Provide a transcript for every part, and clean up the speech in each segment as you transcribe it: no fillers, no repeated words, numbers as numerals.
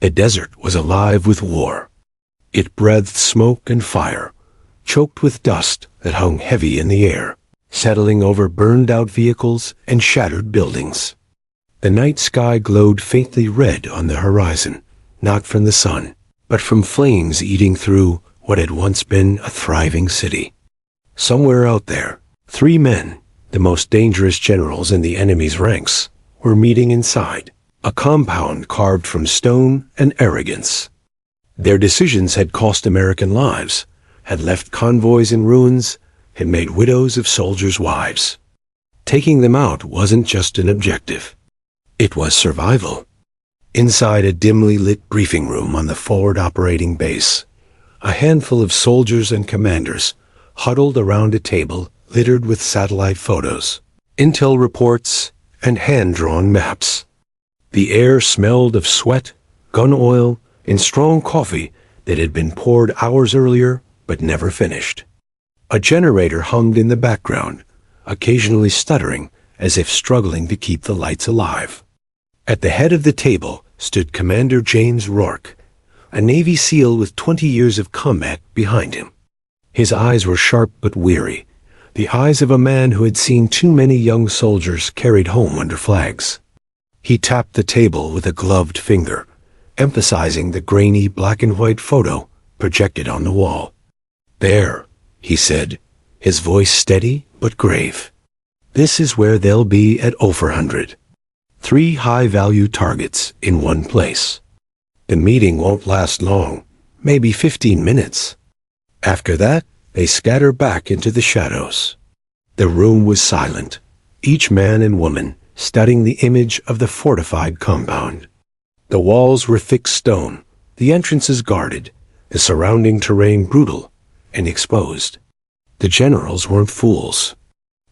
The desert was alive with war. It breathed smoke and fire, choked with dust that hung heavy in the air, settling over burned-out vehicles and shattered buildings. The night sky glowed faintly red on the horizon, not from the sun, but from flames eating through what had once been a thriving city. Somewhere out there, 3 men, the most dangerous generals in the enemy's ranks, were meeting inside, a compound carved from stone and arrogance. Their decisions had cost American lives, had left convoys in ruins, had made widows of soldiers' wives. Taking them out wasn't just an objective. It was survival. Inside a dimly lit briefing room on the forward operating base, a handful of soldiers and commanders huddled around a table littered with satellite photos, intel reports, and hand-drawn maps. The air smelled of sweat, gun oil, and strong coffee that had been poured hours earlier but never finished. A generator hummed in the background, occasionally stuttering as if struggling to keep the lights alive. At the head of the table stood Commander James Rourke, a Navy SEAL with 20 years of combat behind him. His eyes were sharp but weary, the eyes of a man who had seen too many young soldiers carried home under flags. He tapped the table with a gloved finger, emphasizing the grainy black and white photo projected on the wall. "There," he said, his voice steady but grave. "This is where they'll be at 0400. 3 high-value targets in one place. The meeting won't last long, maybe 15 minutes. After that, they scatter back into the shadows." The room was silent, each man and woman studying the image of the fortified compound. The walls were thick stone, the entrances guarded, the surrounding terrain brutal and exposed. The generals weren't fools.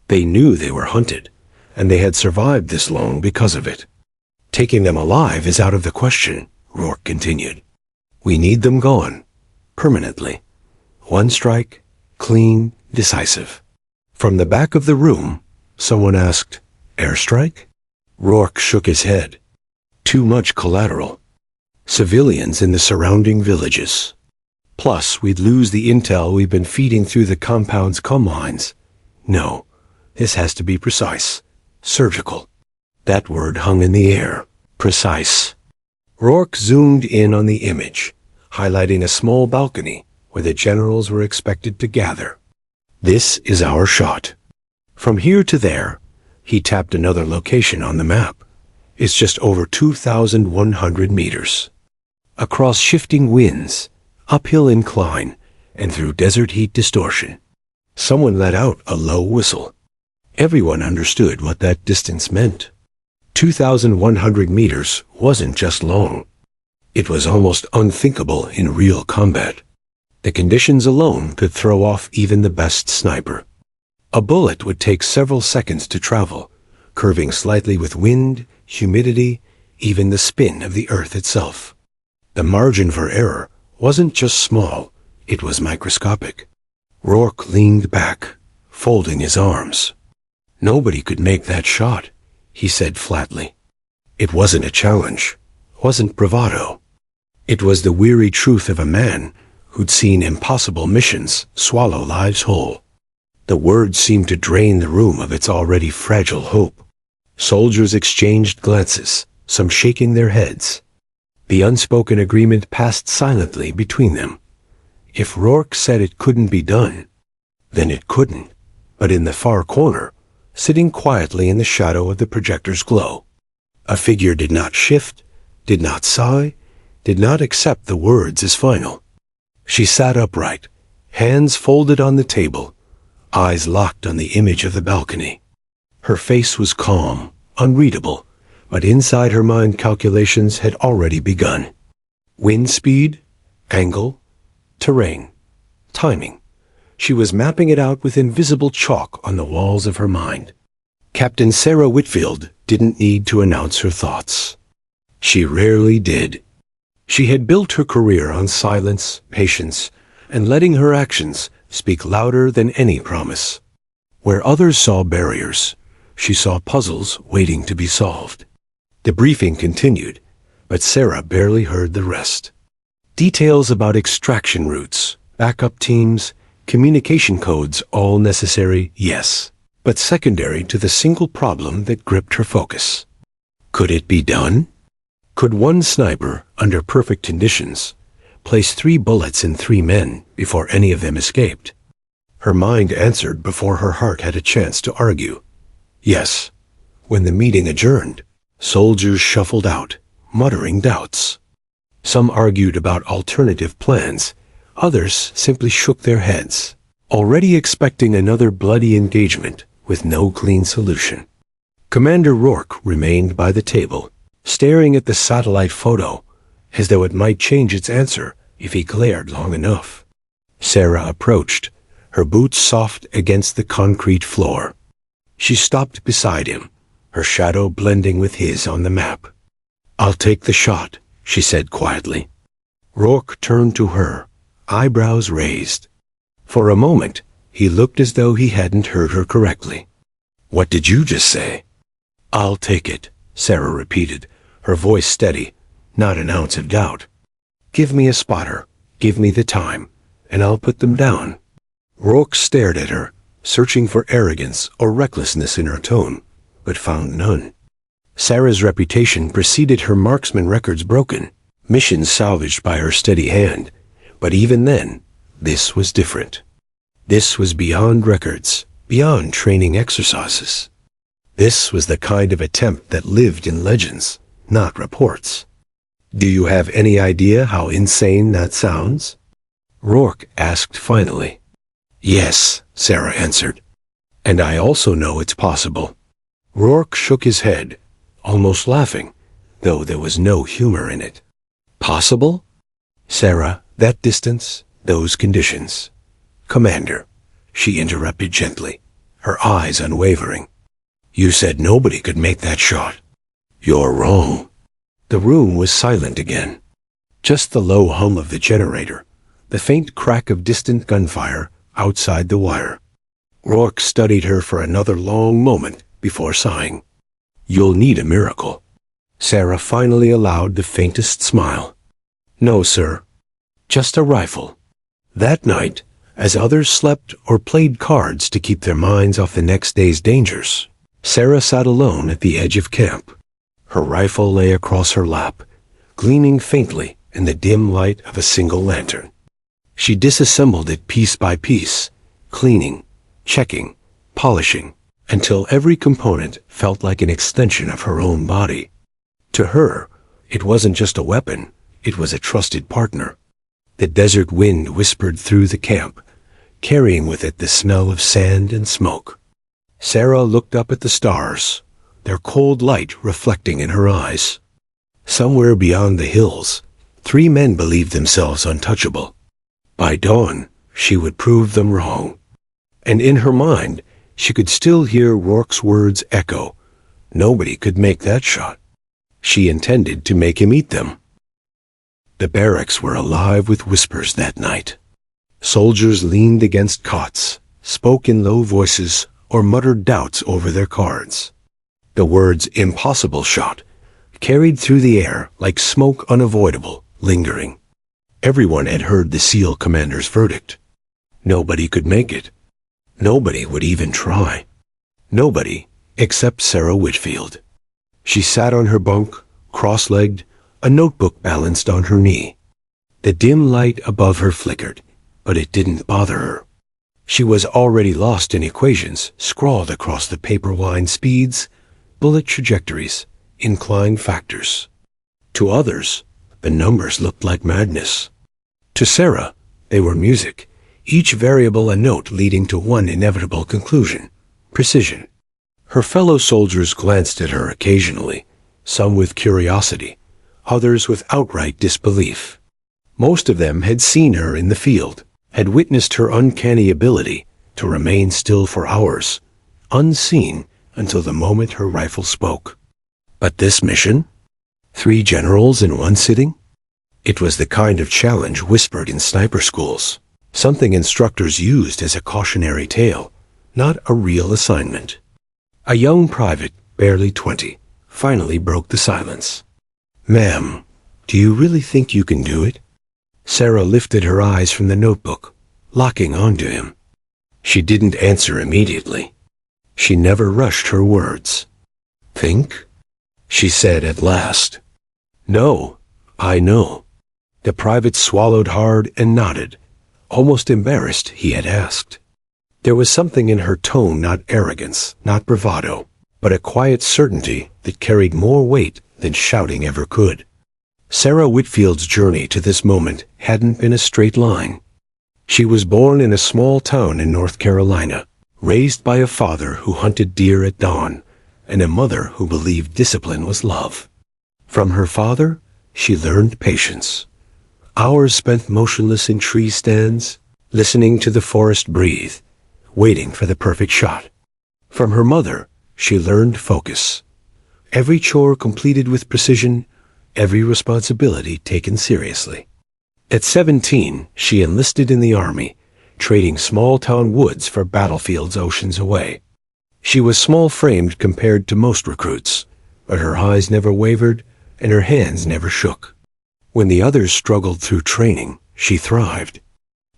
They knew they were hunted, and they had survived this long because of it. "Taking them alive is out of the question," Rourke continued. "We need them gone, permanently. One strike, clean, decisive." From the back of the room, someone asked, "Airstrike?" Rourke shook his head. "Too much collateral. Civilians in the surrounding villages. Plus, we'd lose the intel we've been feeding through the compound's comm lines. No, this has to be precise, surgical." That word hung in the air. Precise. Rourke zoomed in on the image, highlighting a small balcony where the generals were expected to gather. "This is our shot. From here to there," he tapped another location on the map. "It's just over 2,100 meters. Across shifting winds, uphill incline, and through desert heat distortion." Someone let out a low whistle. Everyone understood what that distance meant. 2,100 meters wasn't just long. It was almost unthinkable in real combat. The conditions alone could throw off even the best sniper. A bullet would take several seconds to travel, curving slightly with wind, humidity, even the spin of the earth itself. The margin for error wasn't just small, it was microscopic. Rourke leaned back, folding his arms. "Nobody could make that shot," he said flatly. It wasn't a challenge, wasn't bravado. It was the weary truth of a man who'd seen impossible missions swallow lives whole. The words seemed to drain the room of its already fragile hope. Soldiers exchanged glances, some shaking their heads. The unspoken agreement passed silently between them. If Rourke said it couldn't be done, then it couldn't. But in the far corner, sitting quietly in the shadow of the projector's glow, a figure did not shift, did not sigh, did not accept the words as final. She sat upright, hands folded on the table, eyes locked on the image of the balcony. Her face was calm, unreadable, but inside her mind calculations had already begun. Wind speed, angle, terrain, timing. She was mapping it out with invisible chalk on the walls of her mind. Captain Sarah Whitfield didn't need to announce her thoughts. She rarely did. She had built her career on silence, patience, and letting her actions speak louder than any promise. Where others saw barriers, she saw puzzles waiting to be solved. The briefing continued, but Sarah barely heard the rest. Details about extraction routes, backup teams, communication codes, all necessary, yes, but secondary to the single problem that gripped her focus. Could it be done? Could one sniper, under perfect conditions, place 3 bullets in 3 men before any of them escaped? Her mind answered before her heart had a chance to argue. Yes. When the meeting adjourned, soldiers shuffled out, muttering doubts. Some argued about alternative plans. Others simply shook their heads, already expecting another bloody engagement with no clean solution. Commander Rourke remained by the table, staring at the satellite photo, as though it might change its answer if he glared long enough. Sarah approached, her boots soft against the concrete floor. She stopped beside him, her shadow blending with his on the map. "I'll take the shot," she said quietly. Rourke turned to her, eyebrows raised. For a moment, he looked as though he hadn't heard her correctly. "What did you just say?" "I'll take it," Sarah repeated, her voice steady, not an ounce of doubt. "Give me a spotter, give me the time, and I'll put them down." Rourke stared at her, searching for arrogance or recklessness in her tone, but found none. Sarah's reputation preceded her marksman records broken, missions salvaged by her steady hand, but even then, this was different. This was beyond records, beyond training exercises. This was the kind of attempt that lived in legends, not reports. "Do you have any idea how insane that sounds?" Rourke asked finally. "Yes," Sarah answered. "And I also know it's possible." Rourke shook his head, almost laughing, though there was no humor in it. "Possible?" "Sarah, that distance, those conditions." "Commander," she interrupted gently, her eyes unwavering. "You said nobody could make that shot." "You're wrong." The room was silent again. Just the low hum of the generator, the faint crack of distant gunfire outside the wire. Rourke studied her for another long moment before sighing. "You'll need a miracle." Sarah finally allowed the faintest smile. "No, sir. Just a rifle." That night, as others slept or played cards to keep their minds off the next day's dangers, Sarah sat alone at the edge of camp. Her rifle lay across her lap, gleaming faintly in the dim light of a single lantern. She disassembled it piece by piece, cleaning, checking, polishing, until every component felt like an extension of her own body. To her, it wasn't just a weapon, it was a trusted partner. The desert wind whispered through the camp, carrying with it the smell of sand and smoke. Sarah looked up at the stars, their cold light reflecting in her eyes. Somewhere beyond the hills, 3 men believed themselves untouchable. By dawn, she would prove them wrong. And in her mind, she could still hear Rourke's words echo. Nobody could make that shot. She intended to make him eat them. The barracks were alive with whispers that night. Soldiers leaned against cots, spoke in low voices, or muttered doubts over their cards. The words "impossible shot" carried through the air like smoke, unavoidable, lingering. Everyone had heard the SEAL commander's verdict. Nobody could make it. Nobody would even try. Nobody except Sarah Whitfield. She sat on her bunk, cross-legged, a notebook balanced on her knee. The dim light above her flickered, but it didn't bother her. She was already lost in equations scrawled across the paper line: speeds, bullet trajectories, incline factors. To others, the numbers looked like madness. To Sarah, they were music, each variable a note leading to one inevitable conclusion: precision. Her fellow soldiers glanced at her occasionally, some with curiosity, others with outright disbelief. Most of them had seen her in the field, had witnessed her uncanny ability to remain still for hours, unseen until the moment her rifle spoke. But this mission? 3 generals in one sitting? It was the kind of challenge whispered in sniper schools, something instructors used as a cautionary tale, not a real assignment. A young private, barely 20, finally broke the silence. "Ma'am," Do you really think you can do it? Sarah lifted her eyes from the notebook, locking onto him. She didn't answer immediately. She never rushed her words. Think? She said at last. No, I know. The private swallowed hard and nodded, almost embarrassed he had asked. There was something in her tone, not arrogance, not bravado, but a quiet certainty that carried more weight than shouting ever could. Sarah Whitfield's journey to this moment hadn't been a straight line. She was born in a small town in North Carolina, raised by a father who hunted deer at dawn, and a mother who believed discipline was love. From her father, she learned patience. Hours spent motionless in tree stands, listening to the forest breathe, waiting for the perfect shot. From her mother, she learned focus. Every chore completed with precision, every responsibility taken seriously. At 17, she enlisted in the Army, trading small-town woods for battlefields oceans away. She was small-framed compared to most recruits, but her eyes never wavered and her hands never shook. When the others struggled through training, she thrived.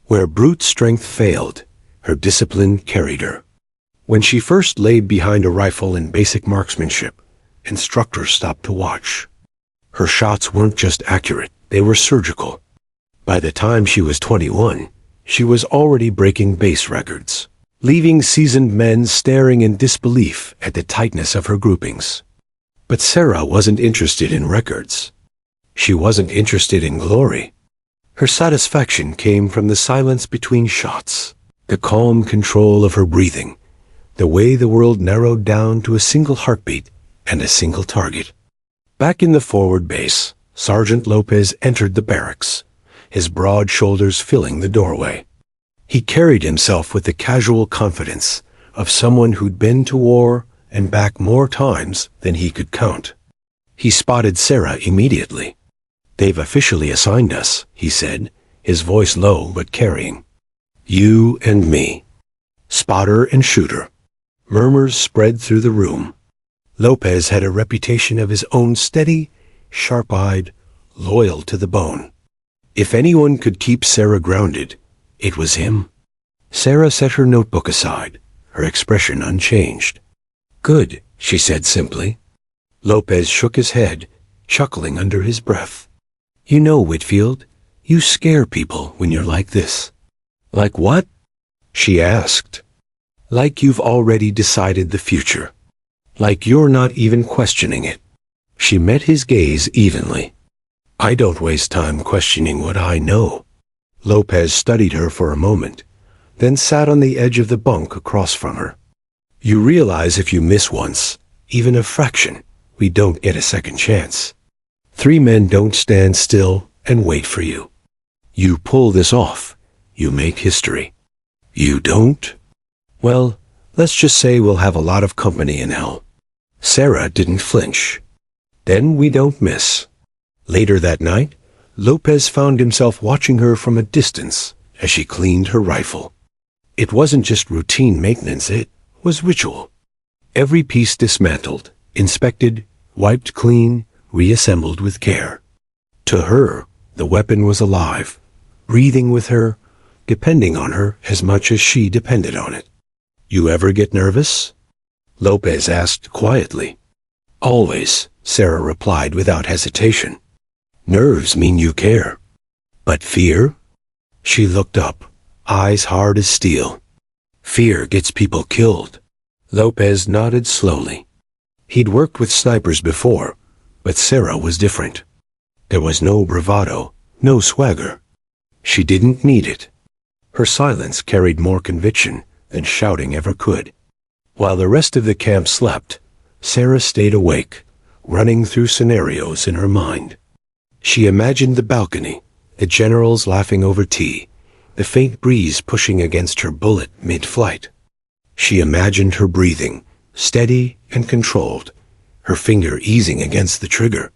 Where brute strength failed, her discipline carried her. When she first laid behind a rifle in basic marksmanship, instructors stopped to watch. Her shots weren't just accurate, they were surgical. By the time she was 21, she was already breaking base records, leaving seasoned men staring in disbelief at the tightness of her groupings. But Sarah wasn't interested in records. She wasn't interested in glory. Her satisfaction came from the silence between shots, the calm control of her breathing, the way the world narrowed down to a single heartbeat and a single target. Back in the forward base, Sergeant Lopez entered the barracks, his broad shoulders filling the doorway. He carried himself with the casual confidence of someone who'd been to war and back more times than he could count. He spotted Sarah immediately. "They've officially assigned us," he said, his voice low but carrying. "You and me. Spotter and shooter." Murmurs spread through the room. Lopez had a reputation of his own, steady, sharp-eyed, loyal to the bone. If anyone could keep Sarah grounded, it was him. Sarah set her notebook aside, her expression unchanged. "Good," she said simply. Lopez shook his head, chuckling under his breath. "You know, Whitfield, you scare people when you're like this." "Like what?" she asked. "Like you've already decided the future. Like you're not even questioning it." She met his gaze evenly. "I don't waste time questioning what I know." Lopez studied her for a moment, then sat on the edge of the bunk across from her. "You realize if you miss once, even a fraction, we don't get a second chance. 3 men don't stand still and wait for you. You pull this off, you make history. You don't? Well, let's just say we'll have a lot of company in hell." Sarah didn't flinch. "Then we don't miss." Later that night, Lopez found himself watching her from a distance as she cleaned her rifle. It wasn't just routine maintenance, it was ritual. Every piece dismantled, inspected, wiped clean, reassembled with care. To her, the weapon was alive, breathing with her, depending on her as much as she depended on it. "You ever get nervous?" Lopez asked quietly. "Always," Sarah replied without hesitation. "Nerves mean you care. But fear?" She looked up, eyes hard as steel. "Fear gets people killed." Lopez nodded slowly. He'd worked with snipers before, but Sarah was different. There was no bravado, no swagger. She didn't need it. Her silence carried more conviction than shouting ever could. While the rest of the camp slept, Sarah stayed awake, running through scenarios in her mind. She imagined the balcony, the generals laughing over tea, the faint breeze pushing against her bullet mid-flight. She imagined her breathing, steady and controlled, her finger easing against the trigger.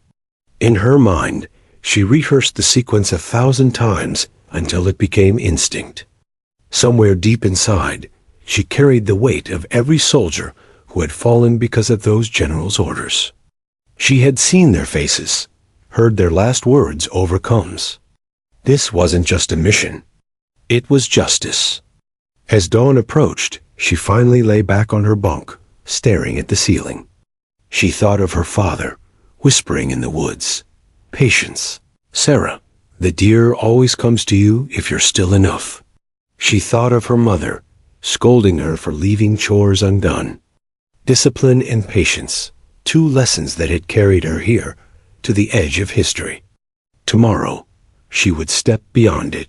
In her mind, she rehearsed the sequence 1,000 times until it became instinct. Somewhere deep inside, she carried the weight of every soldier who had fallen because of those generals' orders. She had seen their faces, heard their last words over comes. This wasn't just a mission. It was justice. As dawn approached, she finally lay back on her bunk, staring at the ceiling. She thought of her father, whispering in the woods, "Patience, Sarah. The deer always comes to you if you're still enough." She thought of her mother, scolding her for leaving chores undone. Discipline and patience, two lessons that had carried her here, to the edge of history. Tomorrow, she would step beyond it.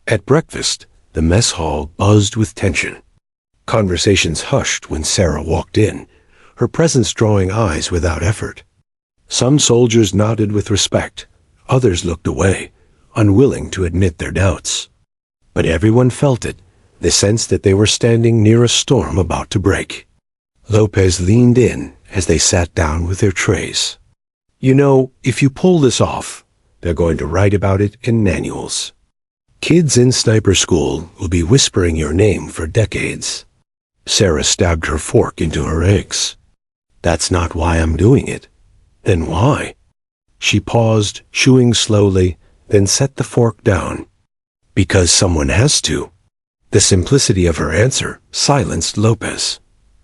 At breakfast, the mess hall buzzed with tension. Conversations hushed when Sarah walked in, her presence drawing eyes without effort. Some soldiers nodded with respect, others looked away, unwilling to admit their doubts. But everyone felt it, the sense that they were standing near a storm about to break. Lopez leaned in as they sat down with their trays. "You know, if you pull this off, they're going to write about it in manuals. Kids in sniper school will be whispering your name for decades." Sarah stabbed her fork into her eggs. "That's not why I'm doing it." "Then why?" She paused, chewing slowly, then set the fork down. "Because someone has to." The simplicity of her answer silenced Lopez.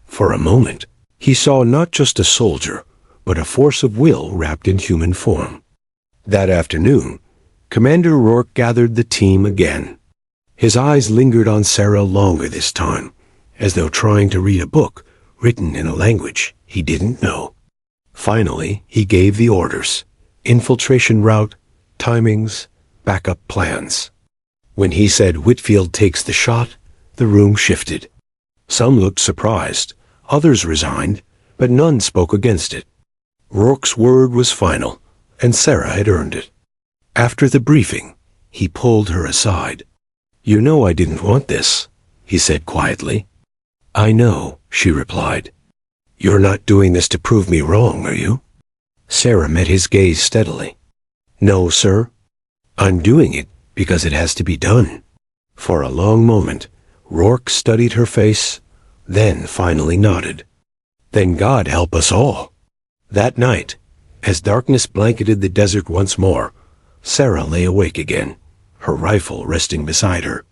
For a moment, he saw not just a soldier, but a force of will wrapped in human form. That afternoon, Commander Rourke gathered the team again. His eyes lingered on Sarah longer this time, as though trying to read a book written in a language he didn't know. Finally, he gave the orders: infiltration route, timings, backup plans. When he said Whitfield takes the shot, the room shifted. Some looked surprised, others resigned, but none spoke against it. Rourke's word was final, and Sarah had earned it. After the briefing, he pulled her aside. "You know I didn't want this," he said quietly. "I know," she replied. "You're not doing this to prove me wrong, are you?" Sarah met his gaze steadily. "No, sir. I'm doing it because it has to be done." For a long moment, Rourke studied her face, then finally nodded. "Then God help us all." That night, as darkness blanketed the desert once more, Sarah lay awake again, her rifle resting beside her.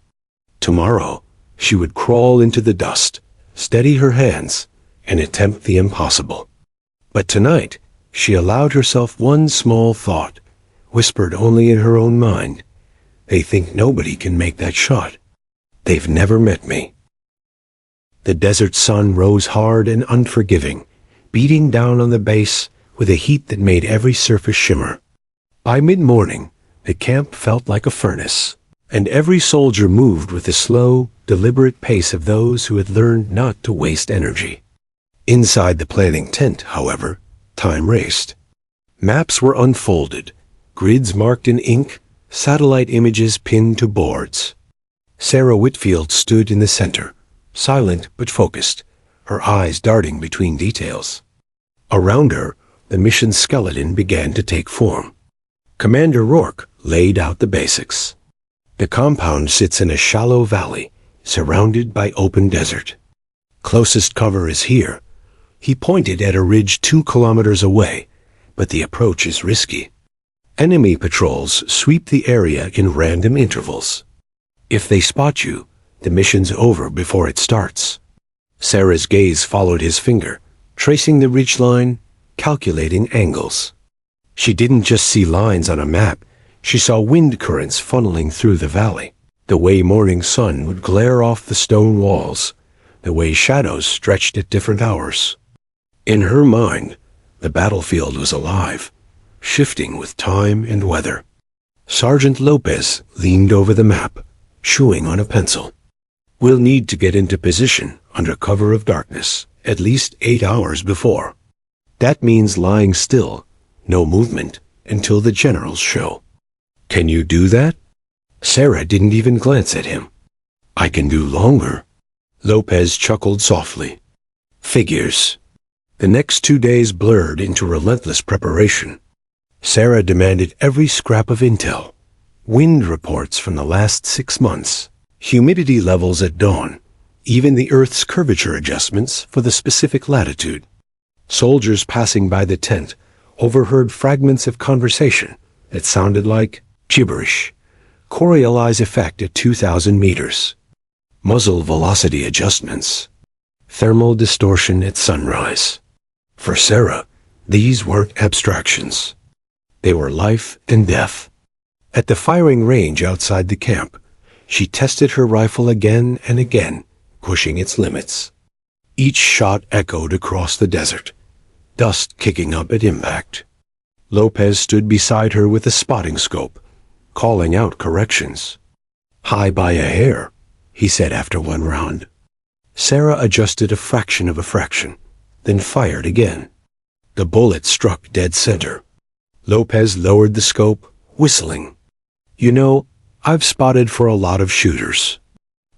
Tomorrow, she would crawl into the dust, steady her hands, and attempt the impossible. But tonight, she allowed herself one small thought, whispered only in her own mind. "They think nobody can make that shot. They've never met me." The desert sun rose hard and unforgiving, beating down on the base with a heat that made every surface shimmer. By mid-morning, the camp felt like a furnace, and every soldier moved with the slow, deliberate pace of those who had learned not to waste energy. Inside the planning tent, however, time raced. Maps were unfolded, grids marked in ink, satellite images pinned to boards. Sarah Whitfield stood in the center, silent but focused, her eyes darting between details. Around her, the mission's skeleton began to take form. Commander Rourke laid out the basics. The compound sits in a shallow valley, surrounded by open desert. Closest cover is here. He pointed at a ridge 2 kilometers away, but the approach is risky. Enemy patrols sweep the area in random intervals. If they spot you, the mission's over before it starts. Sarah's gaze followed his finger, tracing the ridgeline, calculating angles. She didn't just see lines on a map, she saw wind currents funneling through the valley, the way morning sun would glare off the stone walls, the way shadows stretched at different hours. In her mind, the battlefield was alive, shifting with time and weather. Sergeant Lopez leaned over the map, chewing on a pencil. "We'll need to get into position under cover of darkness, at least 8 hours before. That means lying still, no movement, until the generals show." "Can you do that?" Sarah didn't even glance at him. "I can do longer." Lopez chuckled softly. "Figures." The next 2 days blurred into relentless preparation. Sarah demanded every scrap of intel. Wind reports from the last 6 months, humidity levels at dawn, even the Earth's curvature adjustments for the specific latitude. Soldiers passing by the tent overheard fragments of conversation that sounded like gibberish. Coriolis effect at 2,000 meters. Muzzle velocity adjustments. Thermal distortion at sunrise. For Sarah, these weren't abstractions. They were life and death. At the firing range outside the camp, she tested her rifle again and again, pushing its limits. Each shot echoed across the desert, dust kicking up at impact. Lopez stood beside her with a spotting scope, calling out corrections. "High by a hair," he said after one round. Sarah adjusted a fraction of a fraction, then fired again. The bullet struck dead center. Lopez lowered the scope, whistling. "You know, I've spotted for a lot of shooters.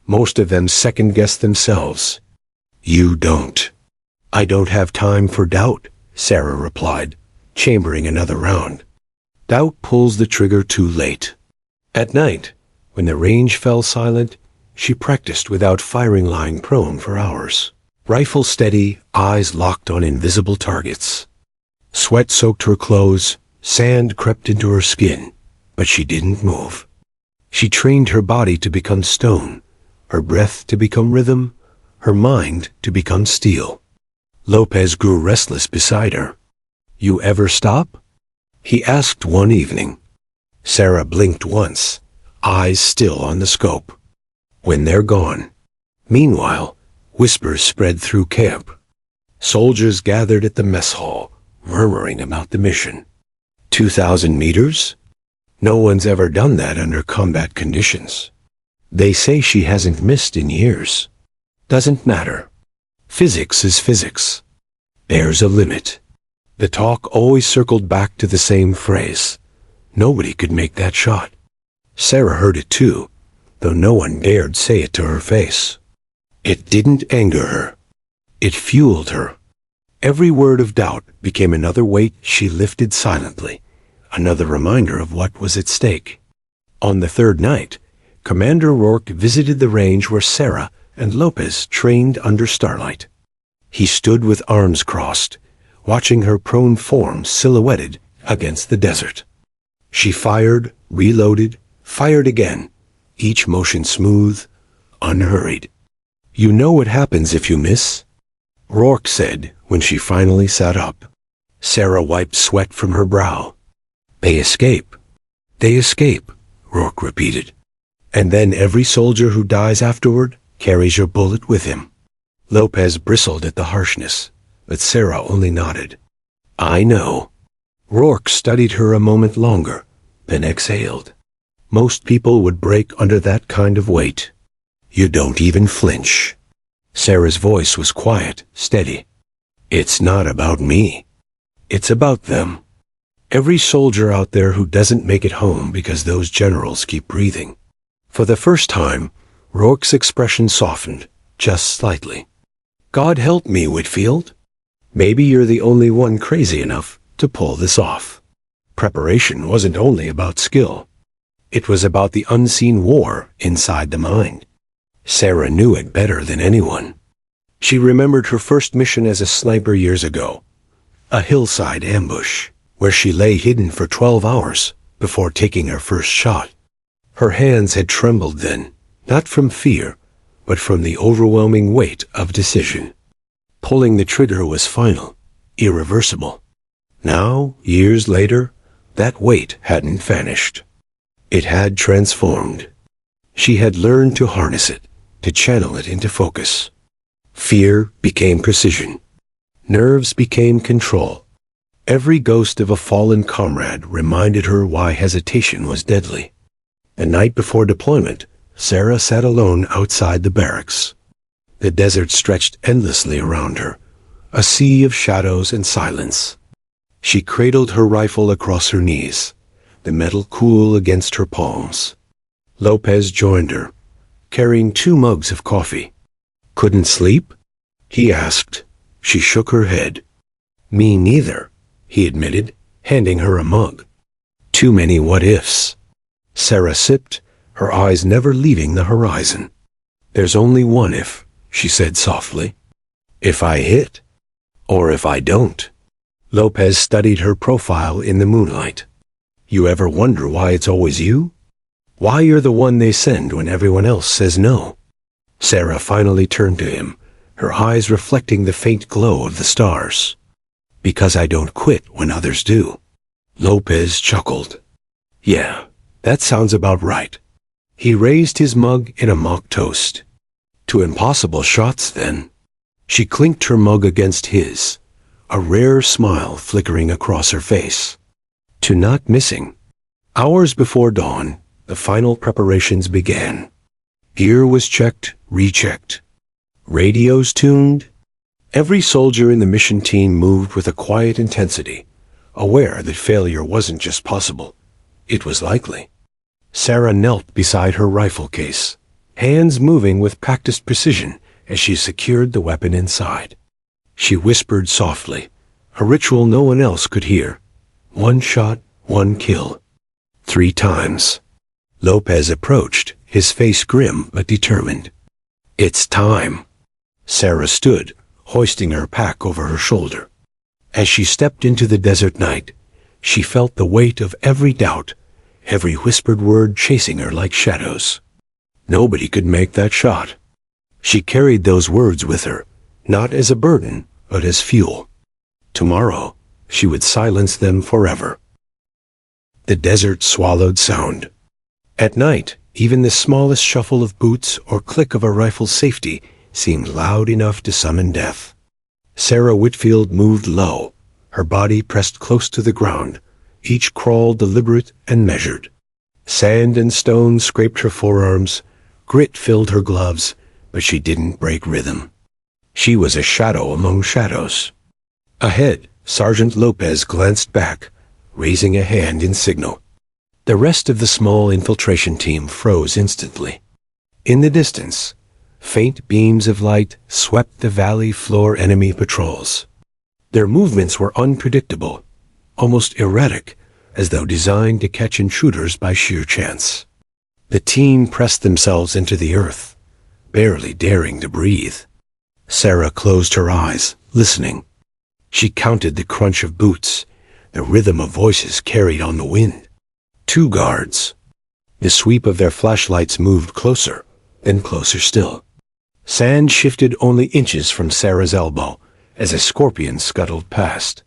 Most of them second-guess themselves. You don't." "I don't have time for doubt," Sarah replied, chambering another round. Doubt pulls the trigger too late. At night, when the range fell silent, she practiced without firing, lying prone for hours. Rifle steady, eyes locked on invisible targets. Sweat soaked her clothes, sand crept into her skin, but she didn't move. She trained her body to become stone, her breath to become rhythm, her mind to become steel. Lopez grew restless beside her. "You ever stop?" he asked one evening. Sarah blinked once, eyes still on the scope. "When they're gone." Meanwhile, whispers spread through camp. Soldiers gathered at the mess hall, murmuring about the mission. 2,000 meters? No one's ever done that under combat conditions. They say she hasn't missed in years. Doesn't matter. Physics is physics. There's a limit. The talk always circled back to the same phrase. Nobody could make that shot. Sarah heard it too, though no one dared say it to her face. It didn't anger her. It fueled her. Every word of doubt became another weight she lifted silently, another reminder of what was at stake. On the third night, Commander Rourke visited the range where Sarah and Lopez trained under starlight. He stood with arms crossed, watching her prone form silhouetted against the desert. She fired, reloaded, fired again, each motion smooth, unhurried. "You know what happens if you miss?" Rourke said when she finally sat up. Sarah wiped sweat from her brow. "They escape. They escape," Rourke repeated. "And then every soldier who dies afterward carries your bullet with him." Lopez bristled at the harshness, but Sarah only nodded. "I know." Rourke studied her a moment longer, then exhaled. "Most people would break under that kind of weight. You don't even flinch." Sarah's voice was quiet, steady. "It's not about me. It's about them. Every soldier out there who doesn't make it home because those generals keep breathing." For the first time, Rourke's expression softened, just slightly. "God help me, Whitfield. Maybe you're the only one crazy enough to pull this off." Preparation wasn't only about skill. It was about the unseen war inside the mind. Sarah knew it better than anyone. She remembered her first mission as a sniper years ago, a hillside ambush, where she lay hidden for 12 hours before taking her first shot. Her hands had trembled then, not from fear, but from the overwhelming weight of decision. Pulling the trigger was final, irreversible. Now, years later, that weight hadn't vanished. It had transformed. She had learned to harness it, to channel it into focus. Fear became precision. Nerves became control. Every ghost of a fallen comrade reminded her why hesitation was deadly. The night before deployment, Sarah sat alone outside the barracks. The desert stretched endlessly around her, a sea of shadows and silence. She cradled her rifle across her knees, the metal cool against her palms. Lopez joined her, carrying 2 mugs of coffee. "Couldn't sleep?" he asked. She shook her head. "Me neither," he admitted, handing her a mug. "Too many what-ifs." Sarah sipped, her eyes never leaving the horizon. "There's only one if," she said softly. "If I hit, or if I don't." Lopez studied her profile in the moonlight. You ever wonder why it's always you? Why you're the one they send when everyone else says no? Sarah finally turned to him, her eyes reflecting the faint glow of the stars. Because I don't quit when others do. Lopez chuckled. Yeah, that sounds about right. He raised his mug in a mock toast. To impossible shots, then. She clinked her mug against his, a rare smile flickering across her face. To not missing. Hours before dawn, the final preparations began. Gear was checked, rechecked. Radios tuned. Every soldier in the mission team moved with a quiet intensity, aware that failure wasn't just possible, it was likely. Sarah knelt beside her rifle case, hands moving with practiced precision as she secured the weapon inside. She whispered softly, a ritual no one else could hear. 1 shot, 1 kill. 3 times. Lopez approached, his face grim but determined. It's time. Sarah stood, hoisting her pack over her shoulder. As she stepped into the desert night, she felt the weight of every doubt, every whispered word chasing her like shadows. Nobody could make that shot. She carried those words with her, not as a burden, but as fuel. Tomorrow, she would silence them forever. The desert swallowed sound. At night, even the smallest shuffle of boots or click of a rifle's safety seemed loud enough to summon death. Sarah Whitfield moved low, her body pressed close to the ground, each crawl deliberate and measured. Sand and stone scraped her forearms, grit filled her gloves, but she didn't break rhythm. She was a shadow among shadows. Ahead, Sergeant Lopez glanced back, raising a hand in signal. The rest of the small infiltration team froze instantly. In the distance, faint beams of light swept the valley floor enemy patrols. Their movements were unpredictable, almost erratic, as though designed to catch intruders by sheer chance. The team pressed themselves into the earth, barely daring to breathe. Sarah closed her eyes, listening. She counted the crunch of boots, the rhythm of voices carried on the wind. 2 guards. The sweep of their flashlights moved closer, then closer still. Sand shifted only inches from Sarah's elbow as a scorpion scuttled past.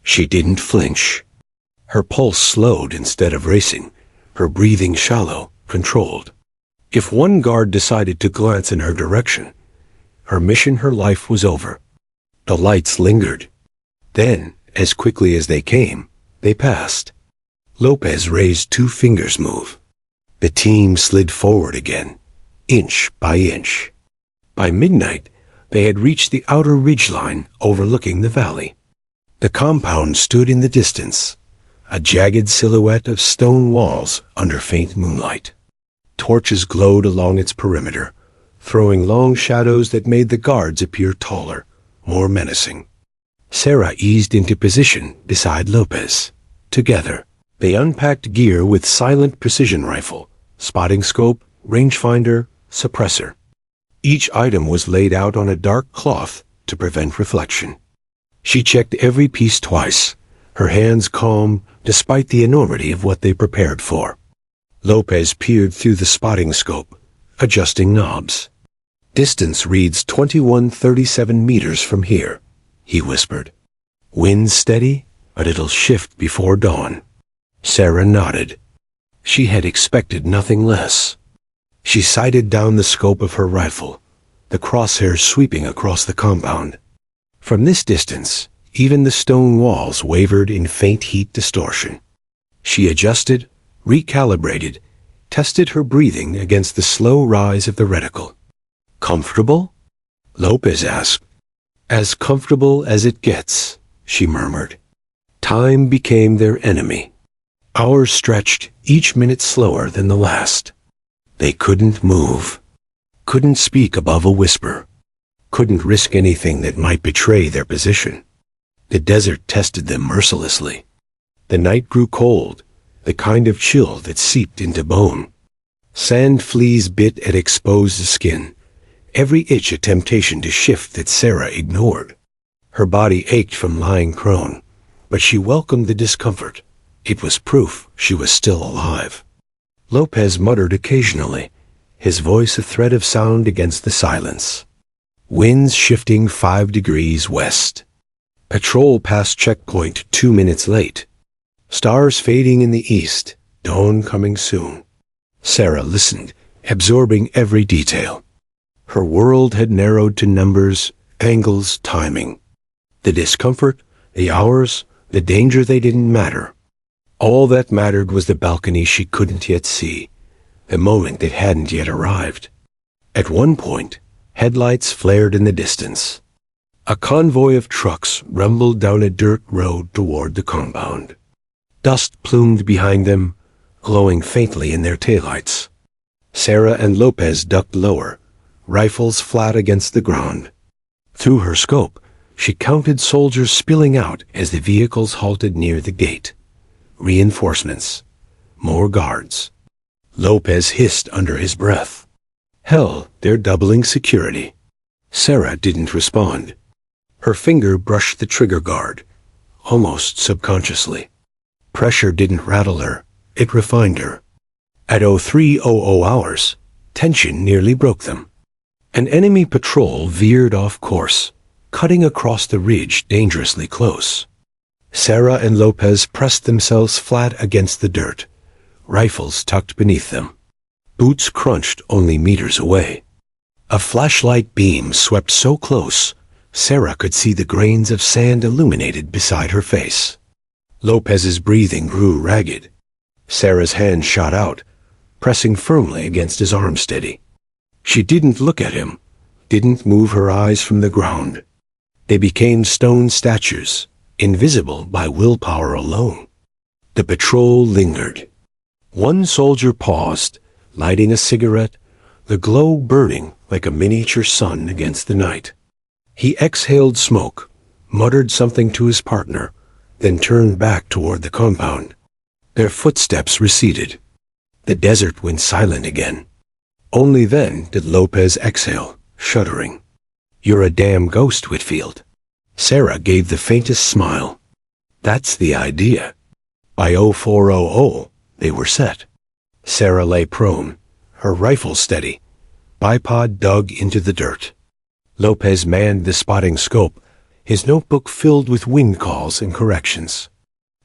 She didn't flinch. Her pulse slowed instead of racing, her breathing shallow, controlled. If one guard decided to glance in her direction, her mission, her life was over. The lights lingered. Then, as quickly as they came, they passed. Lopez raised 2 fingers move. The team slid forward again, inch by inch. By midnight, they had reached the outer ridgeline overlooking the valley. The compound stood in the distance, a jagged silhouette of stone walls under faint moonlight. Torches glowed along its perimeter, throwing long shadows that made the guards appear taller, more menacing. Sarah eased into position beside Lopez. Together, they unpacked gear with silent precision rifle, spotting scope, rangefinder, suppressor. Each item was laid out on a dark cloth to prevent reflection. She checked every piece twice, her hands calm despite the enormity of what they prepared for. Lopez peered through the spotting scope, adjusting knobs. Distance reads 2137 meters from here, he whispered. Wind steady, but it'll shift before dawn. Sarah nodded. She had expected nothing less. She sighted down the scope of her rifle, the crosshairs sweeping across the compound. From this distance, even the stone walls wavered in faint heat distortion. She adjusted, recalibrated, tested her breathing against the slow rise of the reticle. Comfortable? Lopez asked. As comfortable as it gets, she murmured. Time became their enemy. Hours stretched, each minute slower than the last. They couldn't move, couldn't speak above a whisper, couldn't risk anything that might betray their position. The desert tested them mercilessly. The night grew cold, the kind of chill that seeped into bone. Sand fleas bit at exposed skin, every itch a temptation to shift that Sarah ignored. Her body ached from lying prone, but she welcomed the discomfort. It was proof she was still alive. Lopez muttered occasionally, his voice a thread of sound against the silence. Winds shifting 5 degrees west. Patrol past checkpoint 2 minutes late. Stars fading in the east, dawn coming soon. Sarah listened, absorbing every detail. Her world had narrowed to numbers, angles, timing. The discomfort, the hours, the danger, they didn't matter. All that mattered was the balcony she couldn't yet see, the moment that hadn't yet arrived. At one point, headlights flared in the distance. A convoy of trucks rumbled down a dirt road toward the compound. Dust plumed behind them, glowing faintly in their taillights. Sarah and Lopez ducked lower, rifles flat against the ground. Through her scope, she counted soldiers spilling out as the vehicles halted near the gate. Reinforcements. More guards. Lopez hissed under his breath. Hell, they're doubling security. Sarah didn't respond. Her finger brushed the trigger guard, almost subconsciously. Pressure didn't rattle her, it refined her. At 0300 hours, tension nearly broke them. An enemy patrol veered off course, cutting across the ridge dangerously close. Sarah and Lopez pressed themselves flat against the dirt, rifles tucked beneath them. Boots crunched only meters away. A flashlight beam swept so close, Sarah could see the grains of sand illuminated beside her face. Lopez's breathing grew ragged. Sarah's hand shot out, pressing firmly against his arm steady. She didn't look at him, didn't move her eyes from the ground. They became stone statues, invisible by willpower alone. The patrol lingered. One soldier paused, lighting a cigarette, the glow burning like a miniature sun against the night. He exhaled smoke, muttered something to his partner, then turned back toward the compound. Their footsteps receded. The desert went silent again. Only then did Lopez exhale, shuddering. You're a damn ghost, Whitfield. Sarah gave the faintest smile. That's the idea. By 0400, they were set. Sarah lay prone, her rifle steady. Bipod dug into the dirt. Lopez manned the spotting scope, his notebook filled with wind calls and corrections.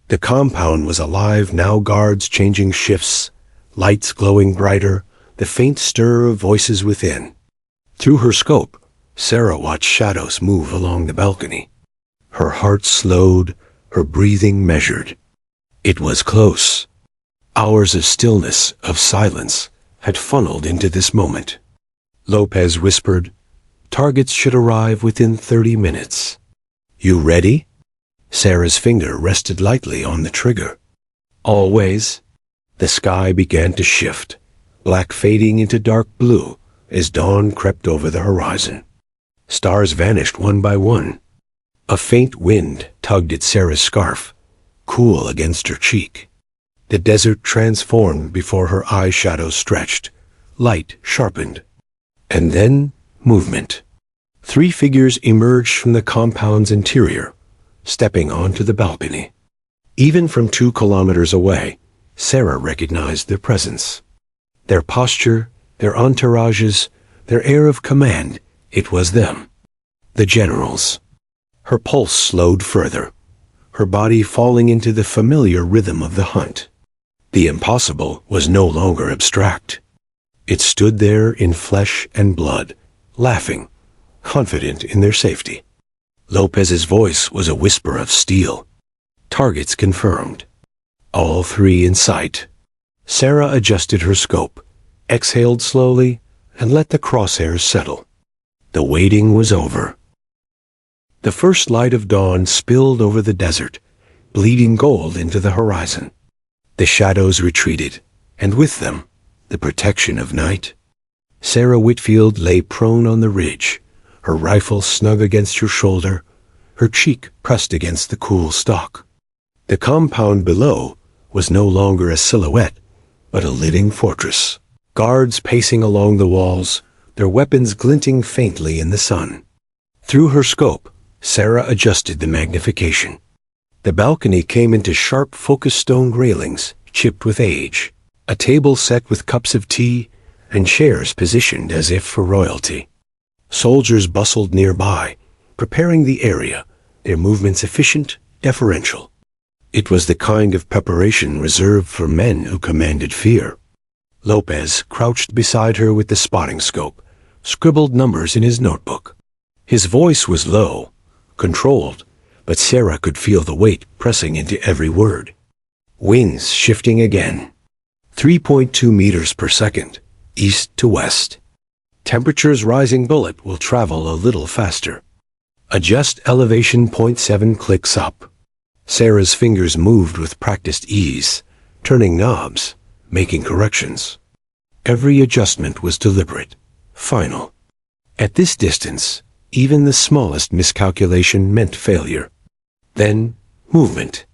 The compound was alive now, guards changing shifts, lights glowing brighter, the faint stir of voices within. Through her scope, Sarah watched shadows move along the balcony. Her heart slowed, her breathing measured. It was close. Hours of stillness, of silence, had funneled into this moment. Lopez whispered, "Targets should arrive within 30 minutes. You ready?" Sarah's finger rested lightly on the trigger. Always. The sky began to shift, black fading into dark blue as dawn crept over the horizon. Stars vanished one by one. A faint wind tugged at Sarah's scarf, cool against her cheek. The desert transformed before her eyeshadow stretched, light sharpened. And then, movement. 3 figures emerged from the compound's interior, stepping onto the balcony. Even from 2 kilometers away, Sarah recognized their presence. Their posture, their entourages, their air of command, it was them. The generals. Her pulse slowed further, her body falling into the familiar rhythm of the hunt. The impossible was no longer abstract. It stood there in flesh and blood, laughing, confident in their safety. Lopez's voice was a whisper of steel. Targets confirmed. All 3 in sight. Sarah adjusted her scope, exhaled slowly, and let the crosshairs settle. The waiting was over. The first light of dawn spilled over the desert, bleeding gold into the horizon. The shadows retreated, and with them, the protection of night. Sarah Whitfield lay prone on the ridge, her rifle snug against her shoulder, her cheek pressed against the cool stalk. The compound below was no longer a silhouette, but a living fortress. Guards pacing along the walls, their weapons glinting faintly in the sun. Through her scope, Sarah adjusted the magnification. The balcony came into sharp focused stone railings, chipped with age, a table set with cups of tea, and chairs positioned as if for royalty. Soldiers bustled nearby, preparing the area, their movements efficient, deferential. It was the kind of preparation reserved for men who commanded fear. Lopez crouched beside her with the spotting scope, scribbled numbers in his notebook. His voice was low, controlled, but Sarah could feel the weight pressing into every word. Winds shifting again. 3.2 meters per second, east to west. Temperatures rising. Bullet will travel a little faster. Adjust elevation 0.7 clicks up. Sarah's fingers moved with practiced ease, turning knobs, making corrections. Every adjustment was deliberate, final. At this distance, even the smallest miscalculation meant failure. Then, movement.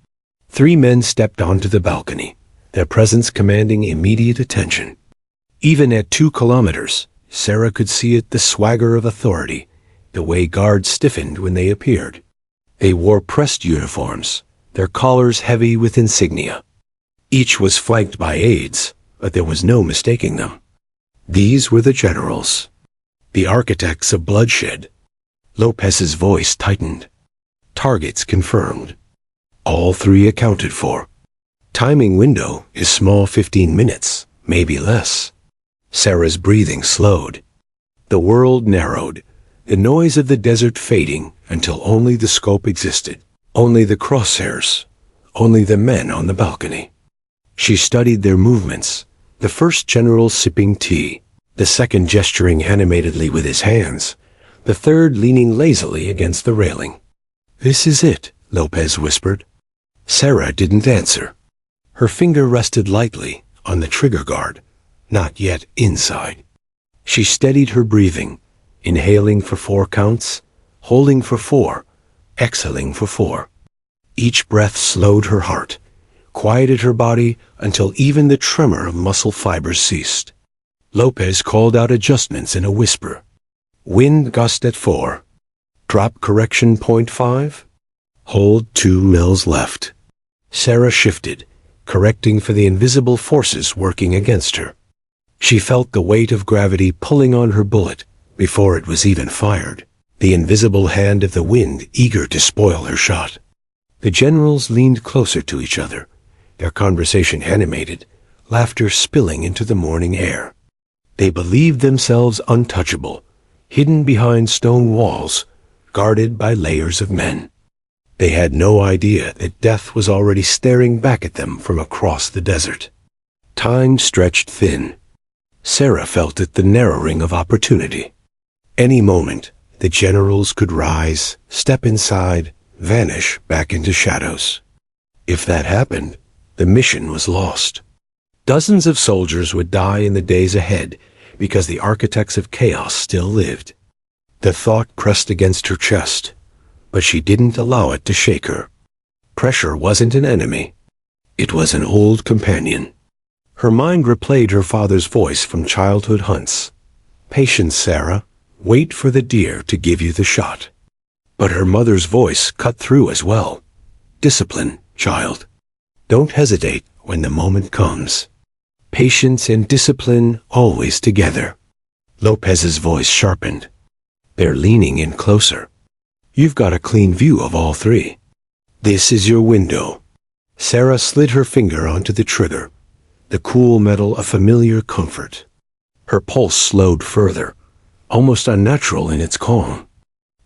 3 men stepped onto the balcony, their presence commanding immediate attention. Even at 2 kilometers, Sarah could see it, the swagger of authority, the way guards stiffened when they appeared. They wore pressed uniforms, their collars heavy with insignia. Each was flanked by aides, but there was no mistaking them. These were the generals, the architects of bloodshed. Lopez's voice tightened. Targets confirmed. All 3 accounted for. Timing window is small, 15 minutes, maybe less. Sarah's breathing slowed. The world narrowed, the noise of the desert fading until only the scope existed, only the crosshairs, only the men on the balcony. She studied their movements, the first general sipping tea, the second gesturing animatedly with his hands, the third leaning lazily against the railing. "This is it," Lopez whispered. Sarah didn't answer. Her finger rested lightly on the trigger guard, not yet inside. She steadied her breathing, inhaling for 4 counts, holding for 4, exhaling for 4. Each breath slowed her heart, quieted her body until even the tremor of muscle fibers ceased. Lopez called out adjustments in a whisper. Wind gust at 4. Drop correction 0.5. Hold 2 mils left. Sarah shifted, correcting for the invisible forces working against her. She felt the weight of gravity pulling on her bullet before it was even fired, the invisible hand of the wind eager to spoil her shot. The generals leaned closer to each other, their conversation animated, laughter spilling into the morning air. They believed themselves untouchable, hidden behind stone walls, guarded by layers of men. They had no idea that death was already staring back at them from across the desert. Time stretched thin. Sarah felt it, the narrowing of opportunity. Any moment, the generals could rise, step inside, vanish back into shadows. If that happened, the mission was lost. Dozens of soldiers would die in the days ahead because the architects of chaos still lived. The thought pressed against her chest, but she didn't allow it to shake her. Pressure wasn't an enemy. It was an old companion. Her mind replayed her father's voice from childhood hunts. "Patience, Sarah. Wait for the deer to give you the shot." But her mother's voice cut through as well. "Discipline, child. Don't hesitate when the moment comes." Patience and discipline always together. Lopez's voice sharpened. "They're leaning in closer. You've got a clean view of all 3. This is your window." Sarah slid her finger onto the trigger, the cool metal a familiar comfort. Her pulse slowed further, almost unnatural in its calm.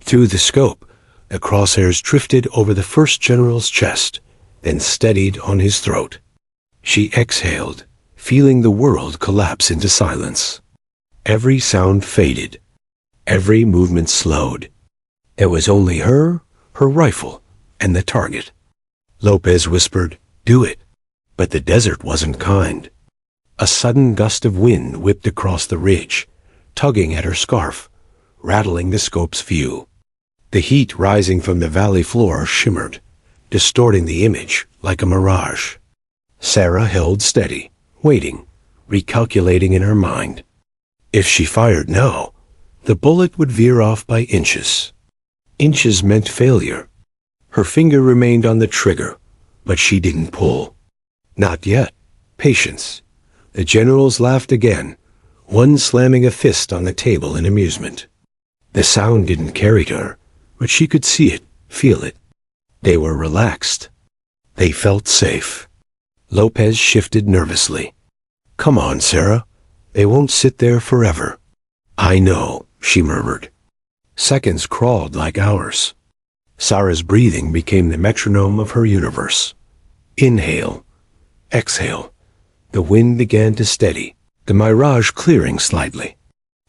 Through the scope, the crosshairs drifted over the first general's chest, then steadied on his throat. She exhaled, feeling the world collapse into silence. Every sound faded. Every movement slowed. It was only her rifle, and the target. Lopez whispered, "Do it." But the desert wasn't kind. A sudden gust of wind whipped across the ridge, tugging at her scarf, rattling the scope's view. The heat rising from the valley floor shimmered, distorting the image like a mirage. Sarah held steady, waiting, recalculating in her mind. If she fired now, the bullet would veer off by inches. Inches meant failure. Her finger remained on the trigger, but she didn't pull. Not yet. Patience. The generals laughed again, one slamming a fist on the table in amusement. The sound didn't carry to her, but she could see it, feel it. They were relaxed. They felt safe. Lopez shifted nervously. "Come on, Sarah. They won't sit there forever." "I know," she murmured. Seconds crawled like hours. Sarah's breathing became the metronome of her universe. Inhale. Exhale. The wind began to steady, the mirage clearing slightly.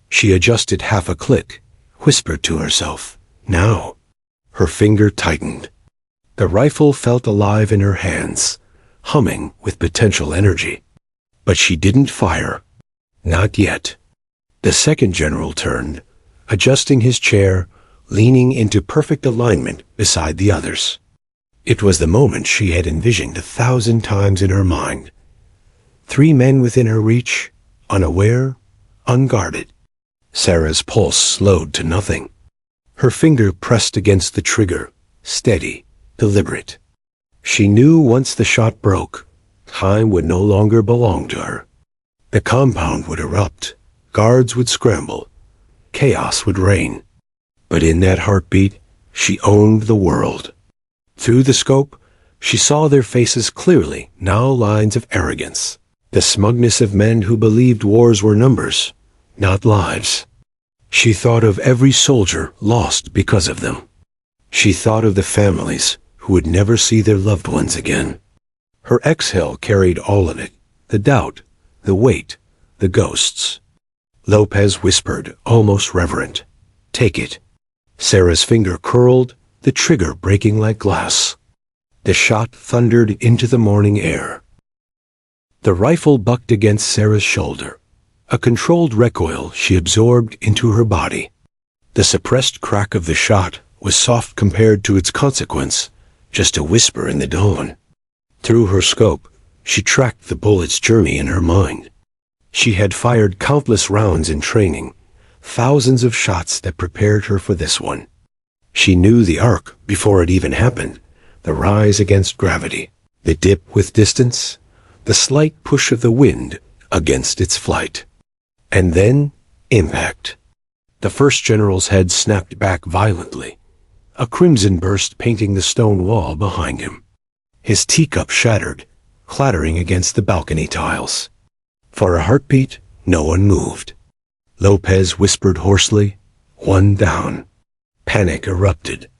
She adjusted half a click, whispered to herself, "Now." Her finger tightened. The rifle felt alive in her hands, humming with potential energy. But she didn't fire. Not yet. The second general turned, adjusting his chair, leaning into perfect alignment beside the others. It was the moment she had envisioned 1,000 times in her mind. 3 men within her reach, unaware, unguarded. Sarah's pulse slowed to nothing. Her finger pressed against the trigger, steady, deliberate. She knew once the shot broke, time would no longer belong to her. The compound would erupt, guards would scramble, chaos would reign. But in that heartbeat, she owned the world. Through the scope, she saw their faces clearly, now lines of arrogance, the smugness of men who believed wars were numbers, not lives. She thought of every soldier lost because of them. She thought of the families who would never see their loved ones again. Her exhale carried all of it, the doubt, the weight, the ghosts. Lopez whispered, almost reverent, "Take it." Sarah's finger curled, the trigger breaking like glass. The shot thundered into the morning air. The rifle bucked against Sarah's shoulder, a controlled recoil she absorbed into her body. The suppressed crack of the shot was soft compared to its consequence, just a whisper in the dawn. Through her scope, she tracked the bullet's journey in her mind. She had fired countless rounds in training, thousands of shots that prepared her for this one. She knew the arc before it even happened, the rise against gravity, the dip with distance, the slight push of the wind against its flight. And then, impact. The first general's head snapped back violently, a crimson burst painting the stone wall behind him. His teacup shattered, clattering against the balcony tiles. For a heartbeat, no one moved. Lopez whispered hoarsely, "One down." Panic erupted.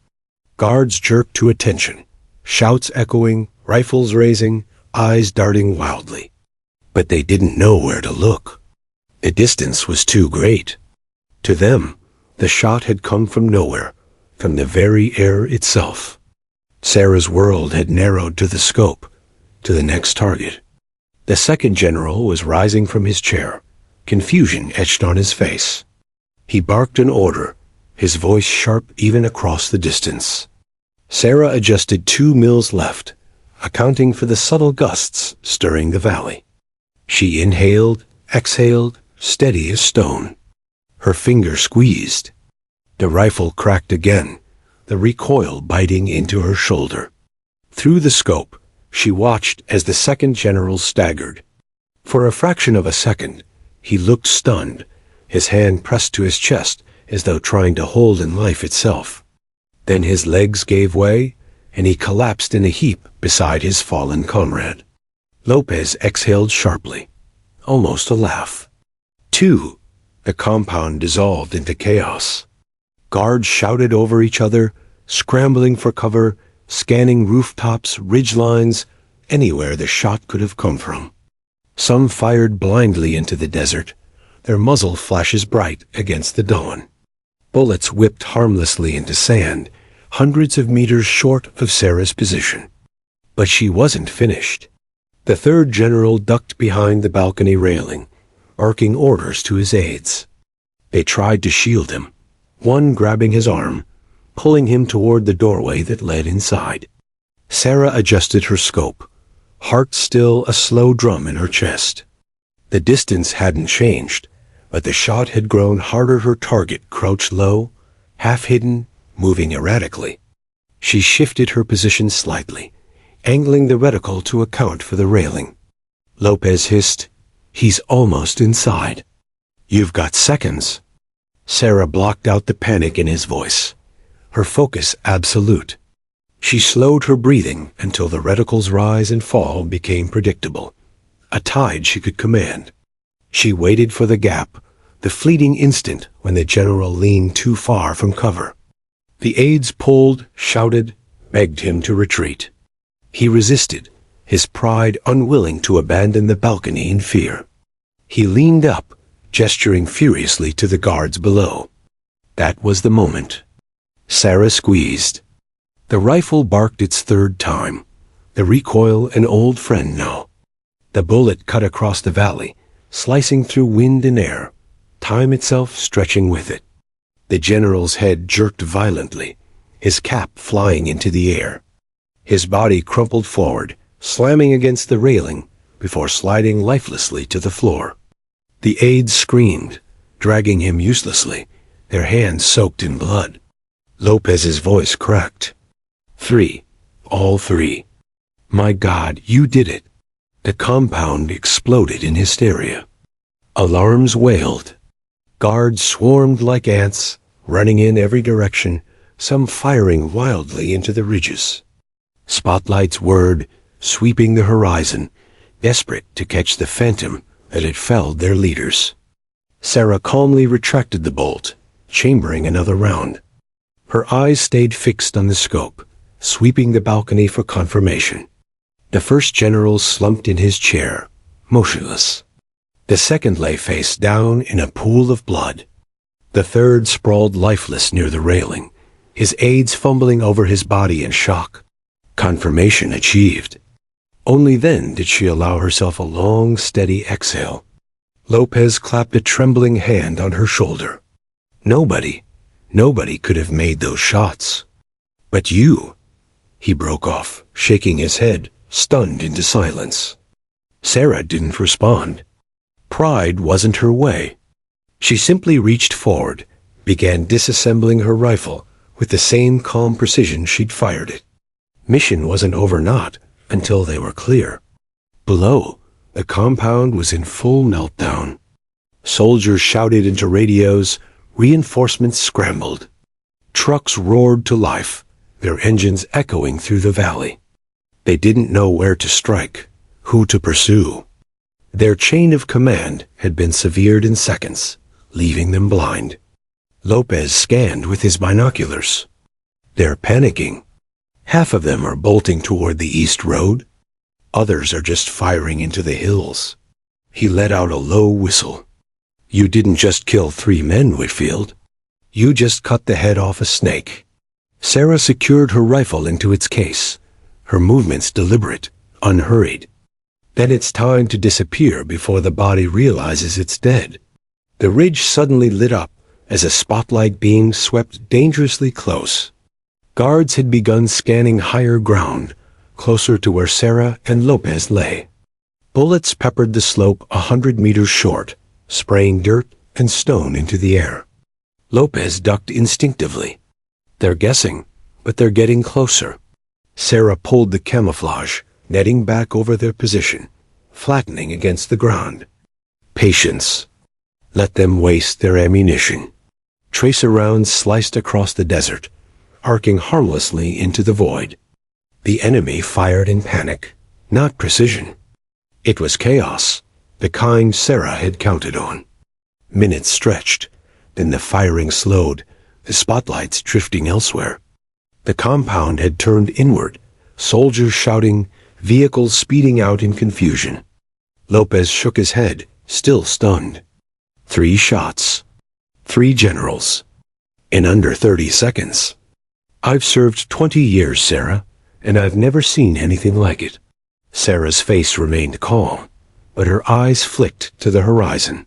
Guards jerked to attention, shouts echoing, rifles raising, eyes darting wildly. But they didn't know where to look. The distance was too great. To them, the shot had come from nowhere, from the very air itself. Sarah's world had narrowed to the scope, to the next target. The second general was rising from his chair, confusion etched on his face. He barked an order, his voice sharp even across the distance. Sarah adjusted 2 mils left, accounting for the subtle gusts stirring the valley. She inhaled, exhaled, steady as stone. Her finger squeezed. The rifle cracked again, the recoil biting into her shoulder. Through the scope, she watched as the second general staggered. For a fraction of a second, he looked stunned, his hand pressed to his chest as though trying to hold in life itself. Then his legs gave way, and he collapsed in a heap beside his fallen comrade. Lopez exhaled sharply, almost a laugh. 2. The compound dissolved into chaos. Guards shouted over each other, scrambling for cover, scanning rooftops, ridgelines, anywhere the shot could have come from. Some fired blindly into the desert, their muzzle flashes bright against the dawn. Bullets whipped harmlessly into sand, hundreds of meters short of Sarah's position. But she wasn't finished. The third general ducked behind the balcony railing, barking orders to his aides. They tried to shield him, one grabbing his arm, pulling him toward the doorway that led inside. Sarah adjusted her scope, heart still a slow drum in her chest. The distance hadn't changed, but the shot had grown harder. Her target crouched low, half hidden, moving erratically. She shifted her position slightly, angling the reticle to account for the railing. Lopez hissed, "He's almost inside." "You've got seconds." Sarah blocked out the panic in his voice, her focus absolute. She slowed her breathing until the reticle's rise and fall became predictable, a tide she could command. She waited for the gap, the fleeting instant when the general leaned too far from cover. The aides pulled, shouted, begged him to retreat. He resisted, his pride unwilling to abandon the balcony in fear. He leaned up, gesturing furiously to the guards below. That was the moment. Sarah squeezed. The rifle barked its third time, the recoil an old friend now. The bullet cut across the valley, slicing through wind and air, time itself stretching with it. The general's head jerked violently, his cap flying into the air. His body crumpled forward, slamming against the railing before sliding lifelessly to the floor. The aides screamed, dragging him uselessly, their hands soaked in blood. Lopez's voice cracked. "Three. All three. My God, you did it." The compound exploded in hysteria. Alarms wailed. Guards swarmed like ants, running in every direction, some firing wildly into the ridges. Spotlights whirred, sweeping the horizon, desperate to catch the phantom that had felled their leaders. Sarah calmly retracted the bolt, chambering another round. Her eyes stayed fixed on the scope, sweeping the balcony for confirmation. The first general slumped in his chair, motionless. The second lay face down in a pool of blood. The third sprawled lifeless near the railing, his aides fumbling over his body in shock. Confirmation achieved. Only then did she allow herself a long, steady exhale. Lopez clapped a trembling hand on her shoulder. Nobody could have made those shots. "But you," he broke off, shaking his head, stunned into silence. Sarah didn't respond. Pride wasn't her way. She simply reached forward, began disassembling her rifle with the same calm precision she'd fired it. Mission wasn't over not until they were clear. Below, the compound was in full meltdown. Soldiers shouted into radios, reinforcements scrambled. Trucks roared to life, their engines echoing through the valley. They didn't know where to strike, who to pursue. Their chain of command had been severed in seconds, leaving them blind. Lopez scanned with his binoculars. They're panicking. Half of them are bolting toward the east road. Others are just firing into the hills. He let out a low whistle. "You didn't just kill 3 men, Whitfield. You just cut the head off a snake." Sarah secured her rifle into its case, her movements deliberate, unhurried. Then it's time to disappear before the body realizes it's dead. The ridge suddenly lit up as a spotlight beam swept dangerously close. Guards had begun scanning higher ground, closer to where Sarah and Lopez lay. Bullets peppered the slope 100 meters short, spraying dirt and stone into the air. Lopez ducked instinctively. They're guessing, but they're getting closer. Sarah pulled the camouflage, netting back over their position, flattening against the ground. Patience. Let them waste their ammunition. Tracer rounds sliced across the desert, arcing harmlessly into the void. The enemy fired in panic, not precision. It was chaos, the kind Sarah had counted on. Minutes stretched, then the firing slowed, the spotlights drifting elsewhere. The compound had turned inward, soldiers shouting, vehicles speeding out in confusion. Lopez shook his head, still stunned. 3 shots. 3 generals. In under 30 seconds. "I've served 20 years, Sarah, and I've never seen anything like it." Sarah's face remained calm, but her eyes flicked to the horizon.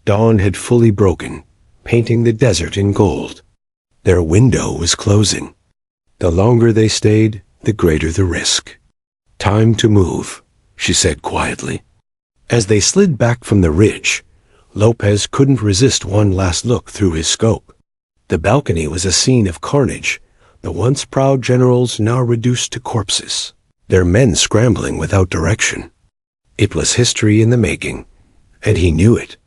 Dawn had fully broken, painting the desert in gold. Their window was closing. The longer they stayed, the greater the risk. "Time to move," she said quietly. As they slid back from the ridge, Lopez couldn't resist one last look through his scope. The balcony was a scene of carnage, the once proud generals now reduced to corpses, their men scrambling without direction. It was history in the making, and he knew it.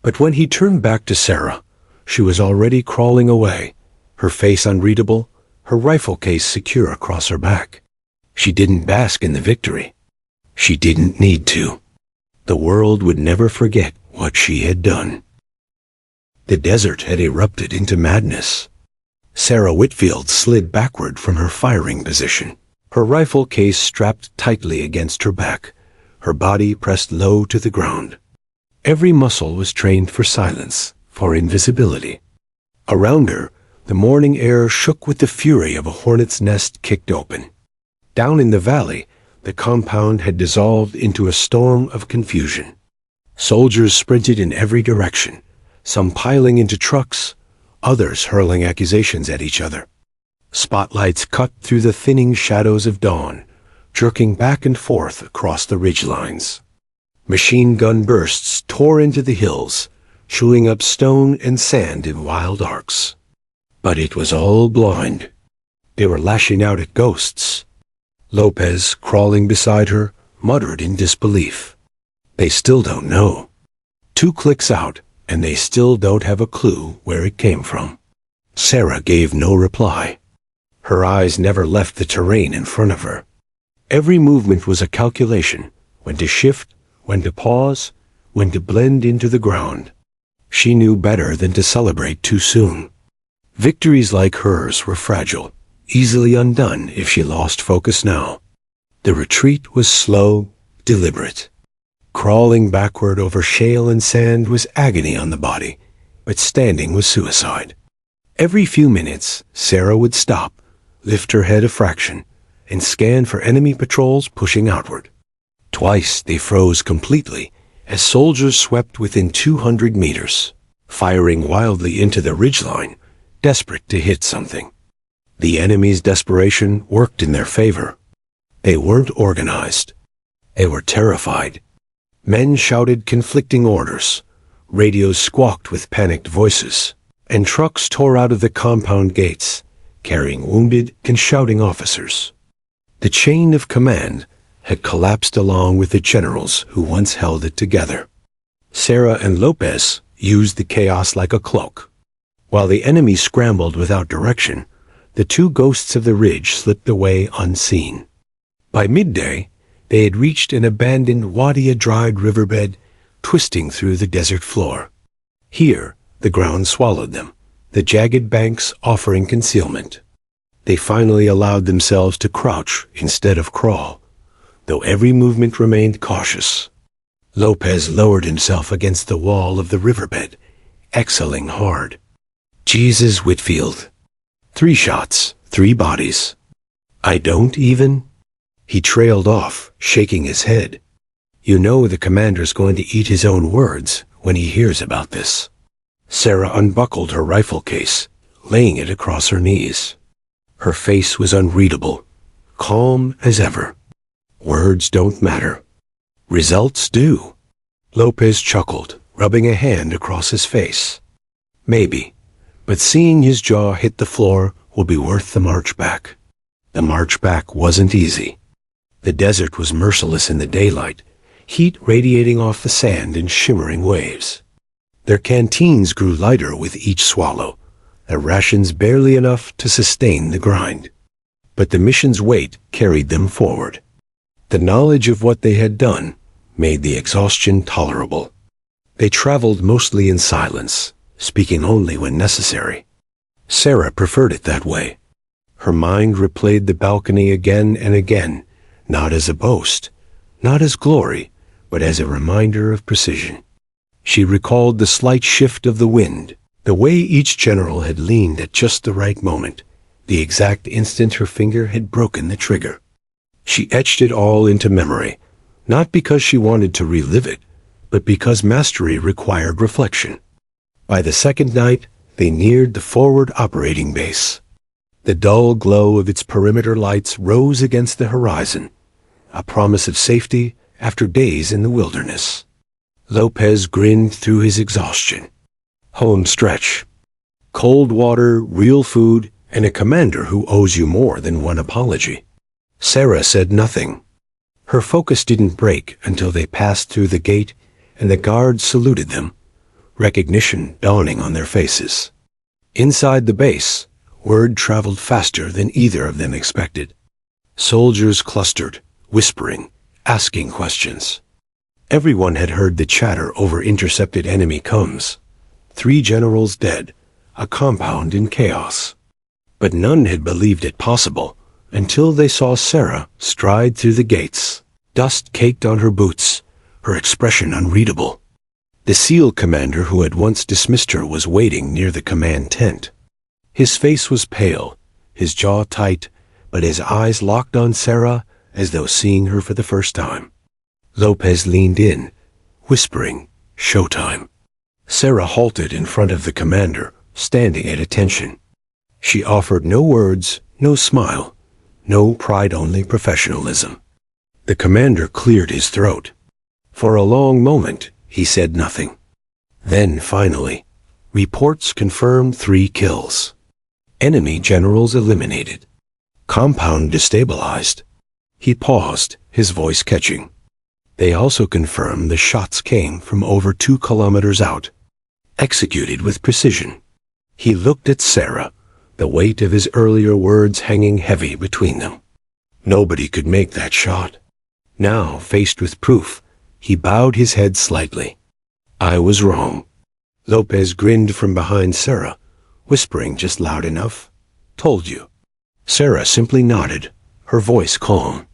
But when he turned back to Sarah, she was already crawling away, her face unreadable, her rifle case secure across her back. She didn't bask in the victory. She didn't need to. The world would never forget what she had done. The desert had erupted into madness. Sarah Whitfield slid backward from her firing position, her rifle case strapped tightly against her back, her body pressed low to the ground. Every muscle was trained for silence, for invisibility. Around her, the morning air shook with the fury of a hornet's nest kicked open. Down in the valley, the compound had dissolved into a storm of confusion. Soldiers sprinted in every direction, some piling into trucks, others hurling accusations at each other. Spotlights cut through the thinning shadows of dawn, jerking back and forth across the ridgelines. Machine gun bursts tore into the hills, chewing up stone and sand in wild arcs. But it was all blind. They were lashing out at ghosts. Lopez, crawling beside her, muttered in disbelief. They still don't know. 2 clicks out, and they still don't have a clue where it came from. Sarah gave no reply. Her eyes never left the terrain in front of her. Every movement was a calculation, when to shift, when to pause, when to blend into the ground. She knew better than to celebrate too soon. Victories like hers were fragile, easily undone if she lost focus now. The retreat was slow, deliberate. Crawling backward over shale and sand was agony on the body, but standing was suicide. Every few minutes, Sarah would stop, lift her head a fraction, and scan for enemy patrols pushing outward. Twice they froze completely as soldiers swept within 200 meters, firing wildly into the ridgeline, desperate to hit something. The enemy's desperation worked in their favor. They weren't organized. They were terrified. Men shouted conflicting orders, radios squawked with panicked voices, and trucks tore out of the compound gates, carrying wounded and shouting officers. The chain of command had collapsed along with the generals who once held it together. Sarah and Lopez used the chaos like a cloak. While the enemy scrambled without direction, the 2 ghosts of the ridge slipped away unseen. By midday, they had reached an abandoned wadi-a-dried riverbed twisting through the desert floor. Here, the ground swallowed them, the jagged banks offering concealment. They finally allowed themselves to crouch instead of crawl, though every movement remained cautious. Lopez lowered himself against the wall of the riverbed, exhaling hard. Jesus Whitfield. 3 shots, 3 bodies. I don't even... He trailed off, shaking his head. You know the commander's going to eat his own words when he hears about this. Sarah unbuckled her rifle case, laying it across her knees. Her face was unreadable, calm as ever. Words don't matter. Results do. Lopez chuckled, rubbing a hand across his face. Maybe, but seeing his jaw hit the floor will be worth the march back. The march back wasn't easy. The desert was merciless in the daylight, heat radiating off the sand in shimmering waves. Their canteens grew lighter with each swallow, their rations barely enough to sustain the grind. But the mission's weight carried them forward. The knowledge of what they had done made the exhaustion tolerable. They traveled mostly in silence, speaking only when necessary. Sarah preferred it that way. Her mind replayed the balcony again and again, not as a boast, not as glory, but as a reminder of precision. She recalled the slight shift of the wind, the way each general had leaned at just the right moment, the exact instant her finger had broken the trigger. She etched it all into memory, not because she wanted to relive it, but because mastery required reflection. By the second night, they neared the forward operating base. The dull glow of its perimeter lights rose against the horizon, a promise of safety after days in the wilderness. Lopez grinned through his exhaustion. Home stretch. Cold water, real food, and a commander who owes you more than one apology. Sarah said nothing. Her focus didn't break until they passed through the gate and the guards saluted them, recognition dawning on their faces. Inside the base, word traveled faster than either of them expected. Soldiers clustered, whispering, asking questions. Everyone had heard the chatter over intercepted enemy coms. 3 generals dead, a compound in chaos. But none had believed it possible until they saw Sarah stride through the gates, dust caked on her boots, her expression unreadable. The SEAL commander who had once dismissed her was waiting near the command tent. His face was pale, his jaw tight, but his eyes locked on Sarah as though seeing her for the first time. Lopez leaned in, whispering, "Showtime." Sarah halted in front of the commander, standing at attention. She offered no words, no smile, no pride-only professionalism. The commander cleared his throat. For a long moment, he said nothing. Then, finally, reports confirmed 3 kills. Enemy generals eliminated. Compound destabilized. He paused, his voice catching. They also confirmed the shots came from over 2 kilometers out, executed with precision. He looked at Sarah, the weight of his earlier words hanging heavy between them. Nobody could make that shot. Now, faced with proof, he bowed his head slightly. "I was wrong." Lopez grinned from behind Sarah, whispering just loud enough. "Told you." Sarah simply nodded, her voice calm.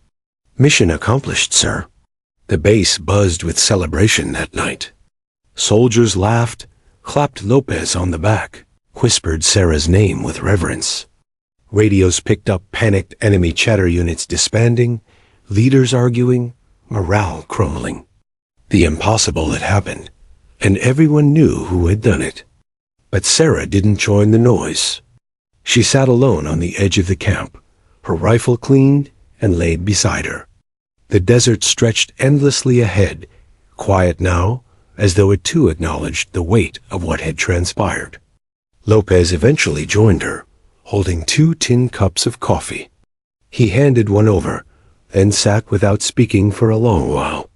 "Mission accomplished, sir." The base buzzed with celebration that night. Soldiers laughed, clapped Lopez on the back, whispered Sarah's name with reverence. Radios picked up panicked enemy chatter units disbanding, leaders arguing, morale crumbling. The impossible had happened, and everyone knew who had done it. But Sarah didn't join the noise. She sat alone on the edge of the camp, her rifle cleaned and laid beside her. The desert stretched endlessly ahead, quiet now, as though it too acknowledged the weight of what had transpired. Lopez eventually joined her, holding 2 tin cups of coffee. He handed one over, then sat without speaking for a long while.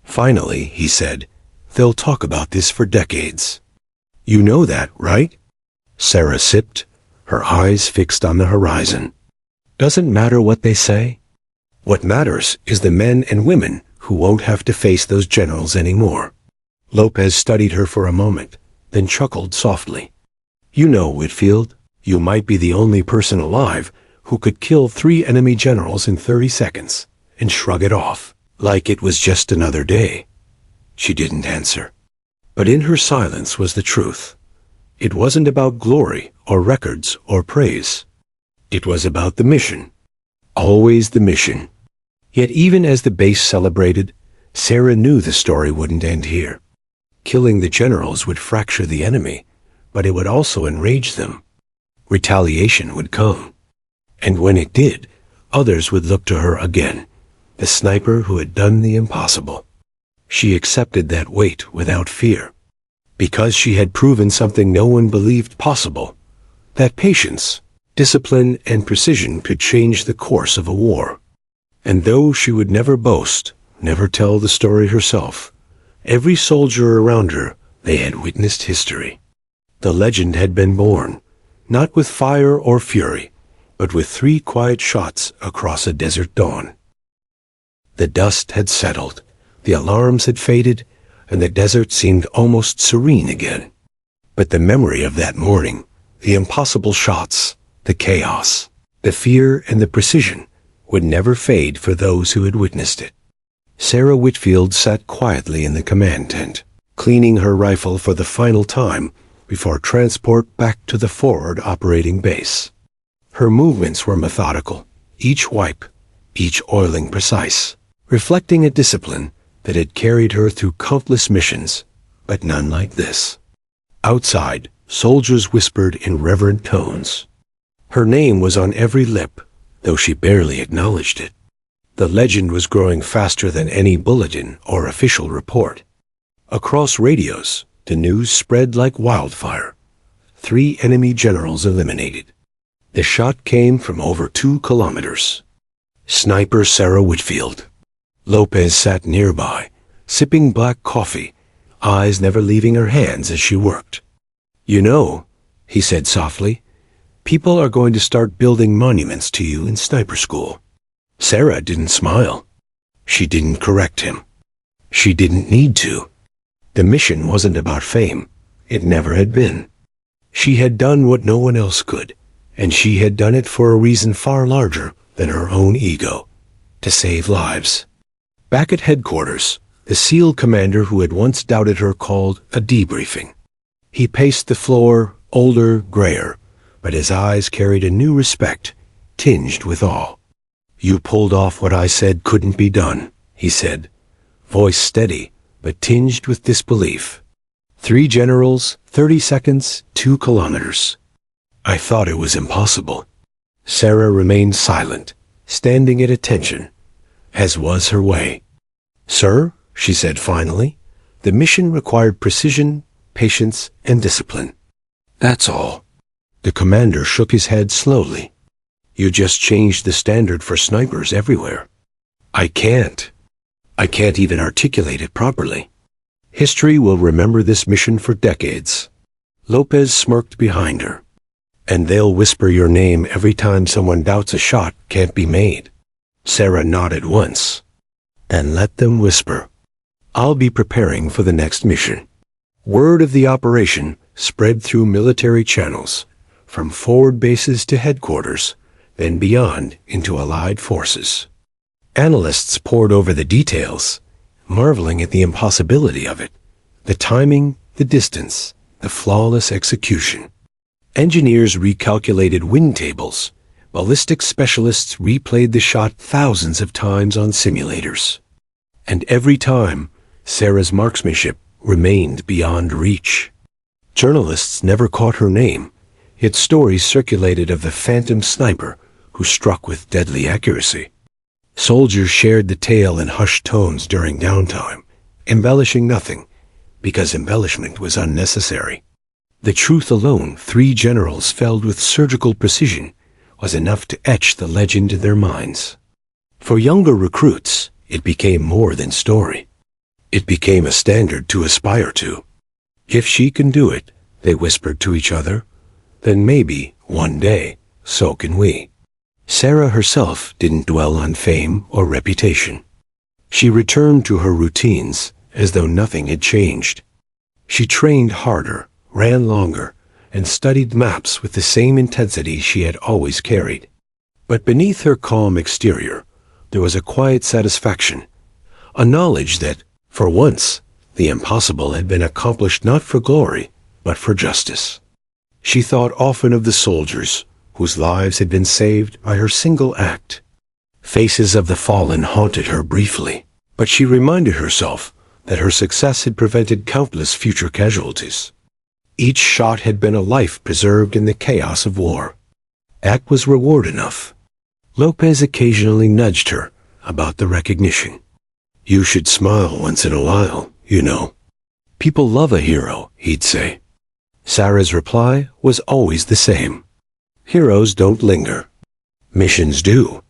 Finally, he said, "They'll talk about this for decades." "You know that, right?" Sarah sipped, her eyes fixed on the horizon. "Doesn't matter what they say. What matters is the men and women who won't have to face those generals anymore." Lopez studied her for a moment, then chuckled softly. "You know, Whitfield, you might be the only person alive who could kill 3 enemy generals in 30 seconds and shrug it off, like it was just another day." She didn't answer. But in her silence was the truth. It wasn't about glory or records or praise. It was about the mission. Always the mission. Yet even as the base celebrated, Sarah knew the story wouldn't end here. Killing the generals would fracture the enemy, but it would also enrage them. Retaliation would come. And when it did, others would look to her again, the sniper who had done the impossible. She accepted that weight without fear, because she had proven something no one believed possible, that patience, discipline, and precision could change the course of a war. And though she would never boast, never tell the story herself, every soldier around her, they had witnessed history. The legend had been born, not with fire or fury, but with 3 quiet shots across a desert dawn. The dust had settled, the alarms had faded, and the desert seemed almost serene again. But the memory of that morning, the impossible shots, the chaos, the fear and the precision, would never fade for those who had witnessed it. Sarah Whitfield sat quietly in the command tent, cleaning her rifle for the final time before transport back to the forward operating base. Her movements were methodical, each wipe, each oiling precise, reflecting a discipline that had carried her through countless missions, but none like this. Outside, soldiers whispered in reverent tones. Her name was on every lip, though she barely acknowledged it. The legend was growing faster than any bulletin or official report. Across radios, the news spread like wildfire. 3 enemy generals eliminated. The shot came from over 2 kilometers. Sniper Sarah Whitfield. Lopez sat nearby, sipping black coffee, eyes never leaving her hands as she worked. "You know," he said softly, "people are going to start building monuments to you in sniper school." Sarah didn't smile. She didn't correct him. She didn't need to. The mission wasn't about fame. It never had been. She had done what no one else could, and she had done it for a reason far larger than her own ego: to save lives. Back at headquarters, the SEAL commander who had once doubted her called a debriefing. He paced the floor, older, grayer, but his eyes carried a new respect, tinged with awe. "You pulled off what I said couldn't be done," he said, voice steady, but tinged with disbelief. 3 generals, 30 seconds, 2 kilometers. "I thought it was impossible." Sarah remained silent, standing at attention, as was her way. "Sir," she said finally, "the mission required precision, patience, and discipline. That's all." The commander shook his head slowly. "You just changed the standard for snipers everywhere." I can't even articulate it properly. History will remember this mission for decades." Lopez smirked behind her. "And they'll whisper your name every time someone doubts a shot can't be made." Sarah nodded once. "Then let them whisper. I'll be preparing for the next mission." Word of the operation spread through military channels, from forward bases to headquarters, then beyond into Allied forces. Analysts pored over the details, marveling at the impossibility of it, the timing, the distance, the flawless execution. Engineers recalculated wind tables. Ballistics specialists replayed the shot thousands of times on simulators. And every time, Sarah's marksmanship remained beyond reach. Journalists never caught her name, yet stories circulated of the phantom sniper who struck with deadly accuracy. Soldiers shared the tale in hushed tones during downtime, embellishing nothing, because embellishment was unnecessary. The truth alone, 3 generals felled with surgical precision, was enough to etch the legend in their minds. For younger recruits, it became more than story. It became a standard to aspire to. "If she can do it," they whispered to each other, "then maybe, one day, so can we." Sarah herself didn't dwell on fame or reputation. She returned to her routines as though nothing had changed. She trained harder, ran longer, and studied maps with the same intensity she had always carried. But beneath her calm exterior, there was a quiet satisfaction, a knowledge that, for once, the impossible had been accomplished not for glory, but for justice. She thought often of the soldiers whose lives had been saved by her single act. Faces of the fallen haunted her briefly, but she reminded herself that her success had prevented countless future casualties. Each shot had been a life preserved in the chaos of war. That was reward enough. Lopez occasionally nudged her about the recognition. "You should smile once in a while, you know. People love a hero," he'd say. Sarah's reply was always the same. "Heroes don't linger. Missions do."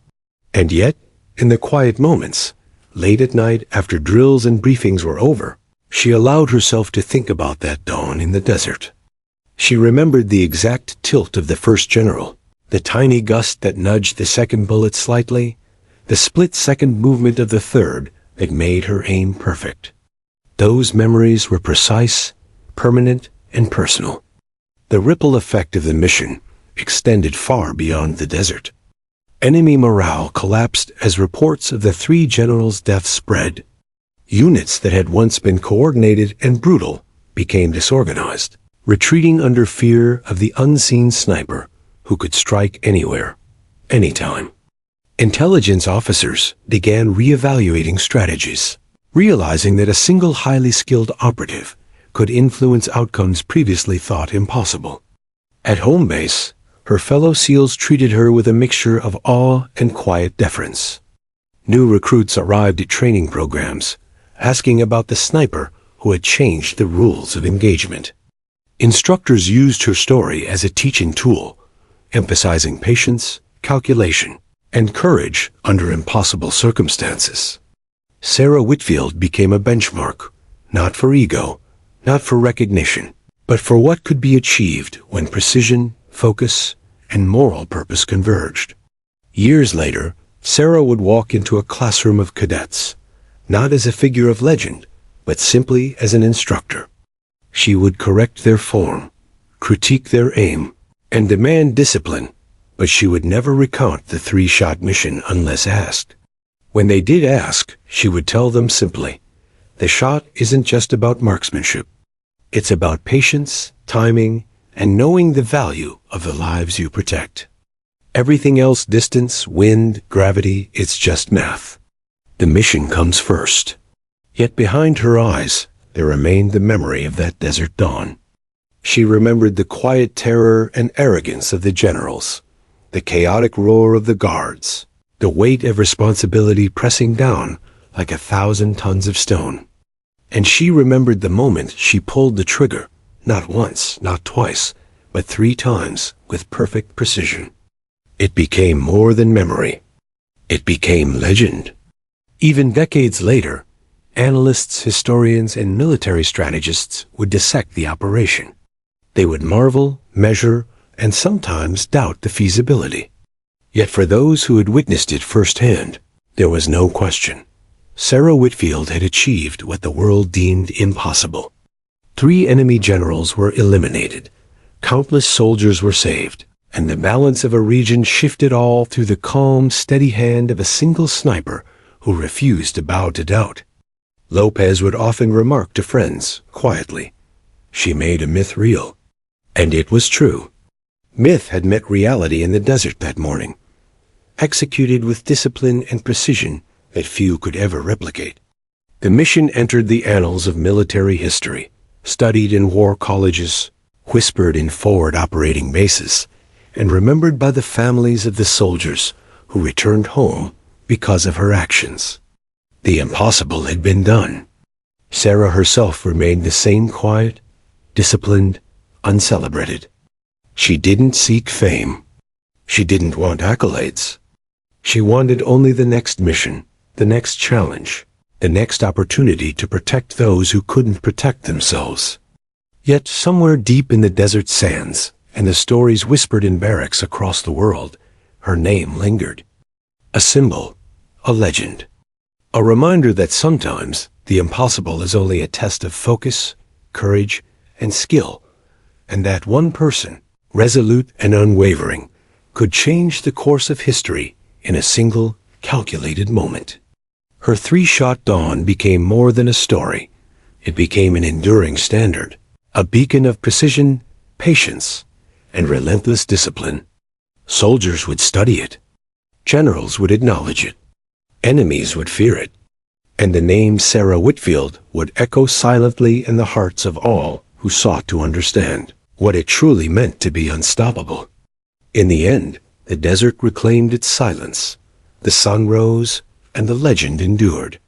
And yet, in the quiet moments, late at night after drills and briefings were over, she allowed herself to think about that dawn in the desert. She remembered the exact tilt of the first general, the tiny gust that nudged the second bullet slightly, the split-second movement of the third that made her aim perfect. Those memories were precise, permanent, and personal. The ripple effect of the mission extended far beyond the desert. Enemy morale collapsed as reports of the 3 generals' deaths spread. Units that had once been coordinated and brutal became disorganized, retreating under fear of the unseen sniper who could strike anywhere, anytime. Intelligence officers began reevaluating strategies, realizing that a single highly skilled operative could influence outcomes previously thought impossible. At home base, her fellow SEALs treated her with a mixture of awe and quiet deference. New recruits arrived at training programs, asking about the sniper who had changed the rules of engagement. Instructors used her story as a teaching tool, emphasizing patience, calculation, and courage under impossible circumstances. Sarah Whitfield became a benchmark, not for ego, not for recognition, but for what could be achieved when precision, focus, and moral purpose converged. Years later, Sarah would walk into a classroom of cadets, not as a figure of legend, but simply as an instructor. She would correct their form, critique their aim, and demand discipline, but she would never recount the three-shot mission unless asked. When they did ask, she would tell them simply, "The shot isn't just about marksmanship. It's about patience, timing, and knowing the value of the lives you protect. Everything else, distance, wind, gravity, it's just math. The mission comes first." Yet behind her eyes, there remained the memory of that desert dawn. She remembered the quiet terror and arrogance of the generals, the chaotic roar of the guards, the weight of responsibility pressing down like 1,000 tons of stone. And she remembered the moment she pulled the trigger, not once, not twice, but 3 times with perfect precision. It became more than memory. It became legend. Even decades later, analysts, historians, and military strategists would dissect the operation. They would marvel, measure, and sometimes doubt the feasibility. Yet for those who had witnessed it firsthand, there was no question. Sarah Whitfield had achieved what the world deemed impossible. 3 enemy generals were eliminated, countless soldiers were saved, and the balance of a region shifted all through the calm, steady hand of a single sniper who refused to bow to doubt. Lopez would often remark to friends, quietly, "She made a myth real." And it was true. Myth had met reality in the desert that morning, executed with discipline and precision that few could ever replicate. The mission entered the annals of military history, studied in war colleges, whispered in forward operating bases, and remembered by the families of the soldiers who returned home because of her actions. The impossible had been done. Sarah herself remained the same, quiet, disciplined, uncelebrated. She didn't seek fame. She didn't want accolades. She wanted only the next mission, the next challenge, the next opportunity to protect those who couldn't protect themselves. Yet somewhere deep in the desert sands, and the stories whispered in barracks across the world, her name lingered. A symbol, a legend. A reminder that sometimes the impossible is only a test of focus, courage, and skill, and that one person, resolute and unwavering, could change the course of history in a single, calculated moment. Her 3-shot dawn became more than a story. It became an enduring standard, a beacon of precision, patience, and relentless discipline. Soldiers would study it. Generals would acknowledge it. Enemies would fear it, and the name Sarah Whitfield would echo silently in the hearts of all who sought to understand what it truly meant to be unstoppable. In the end, the desert reclaimed its silence, the sun rose, and the legend endured.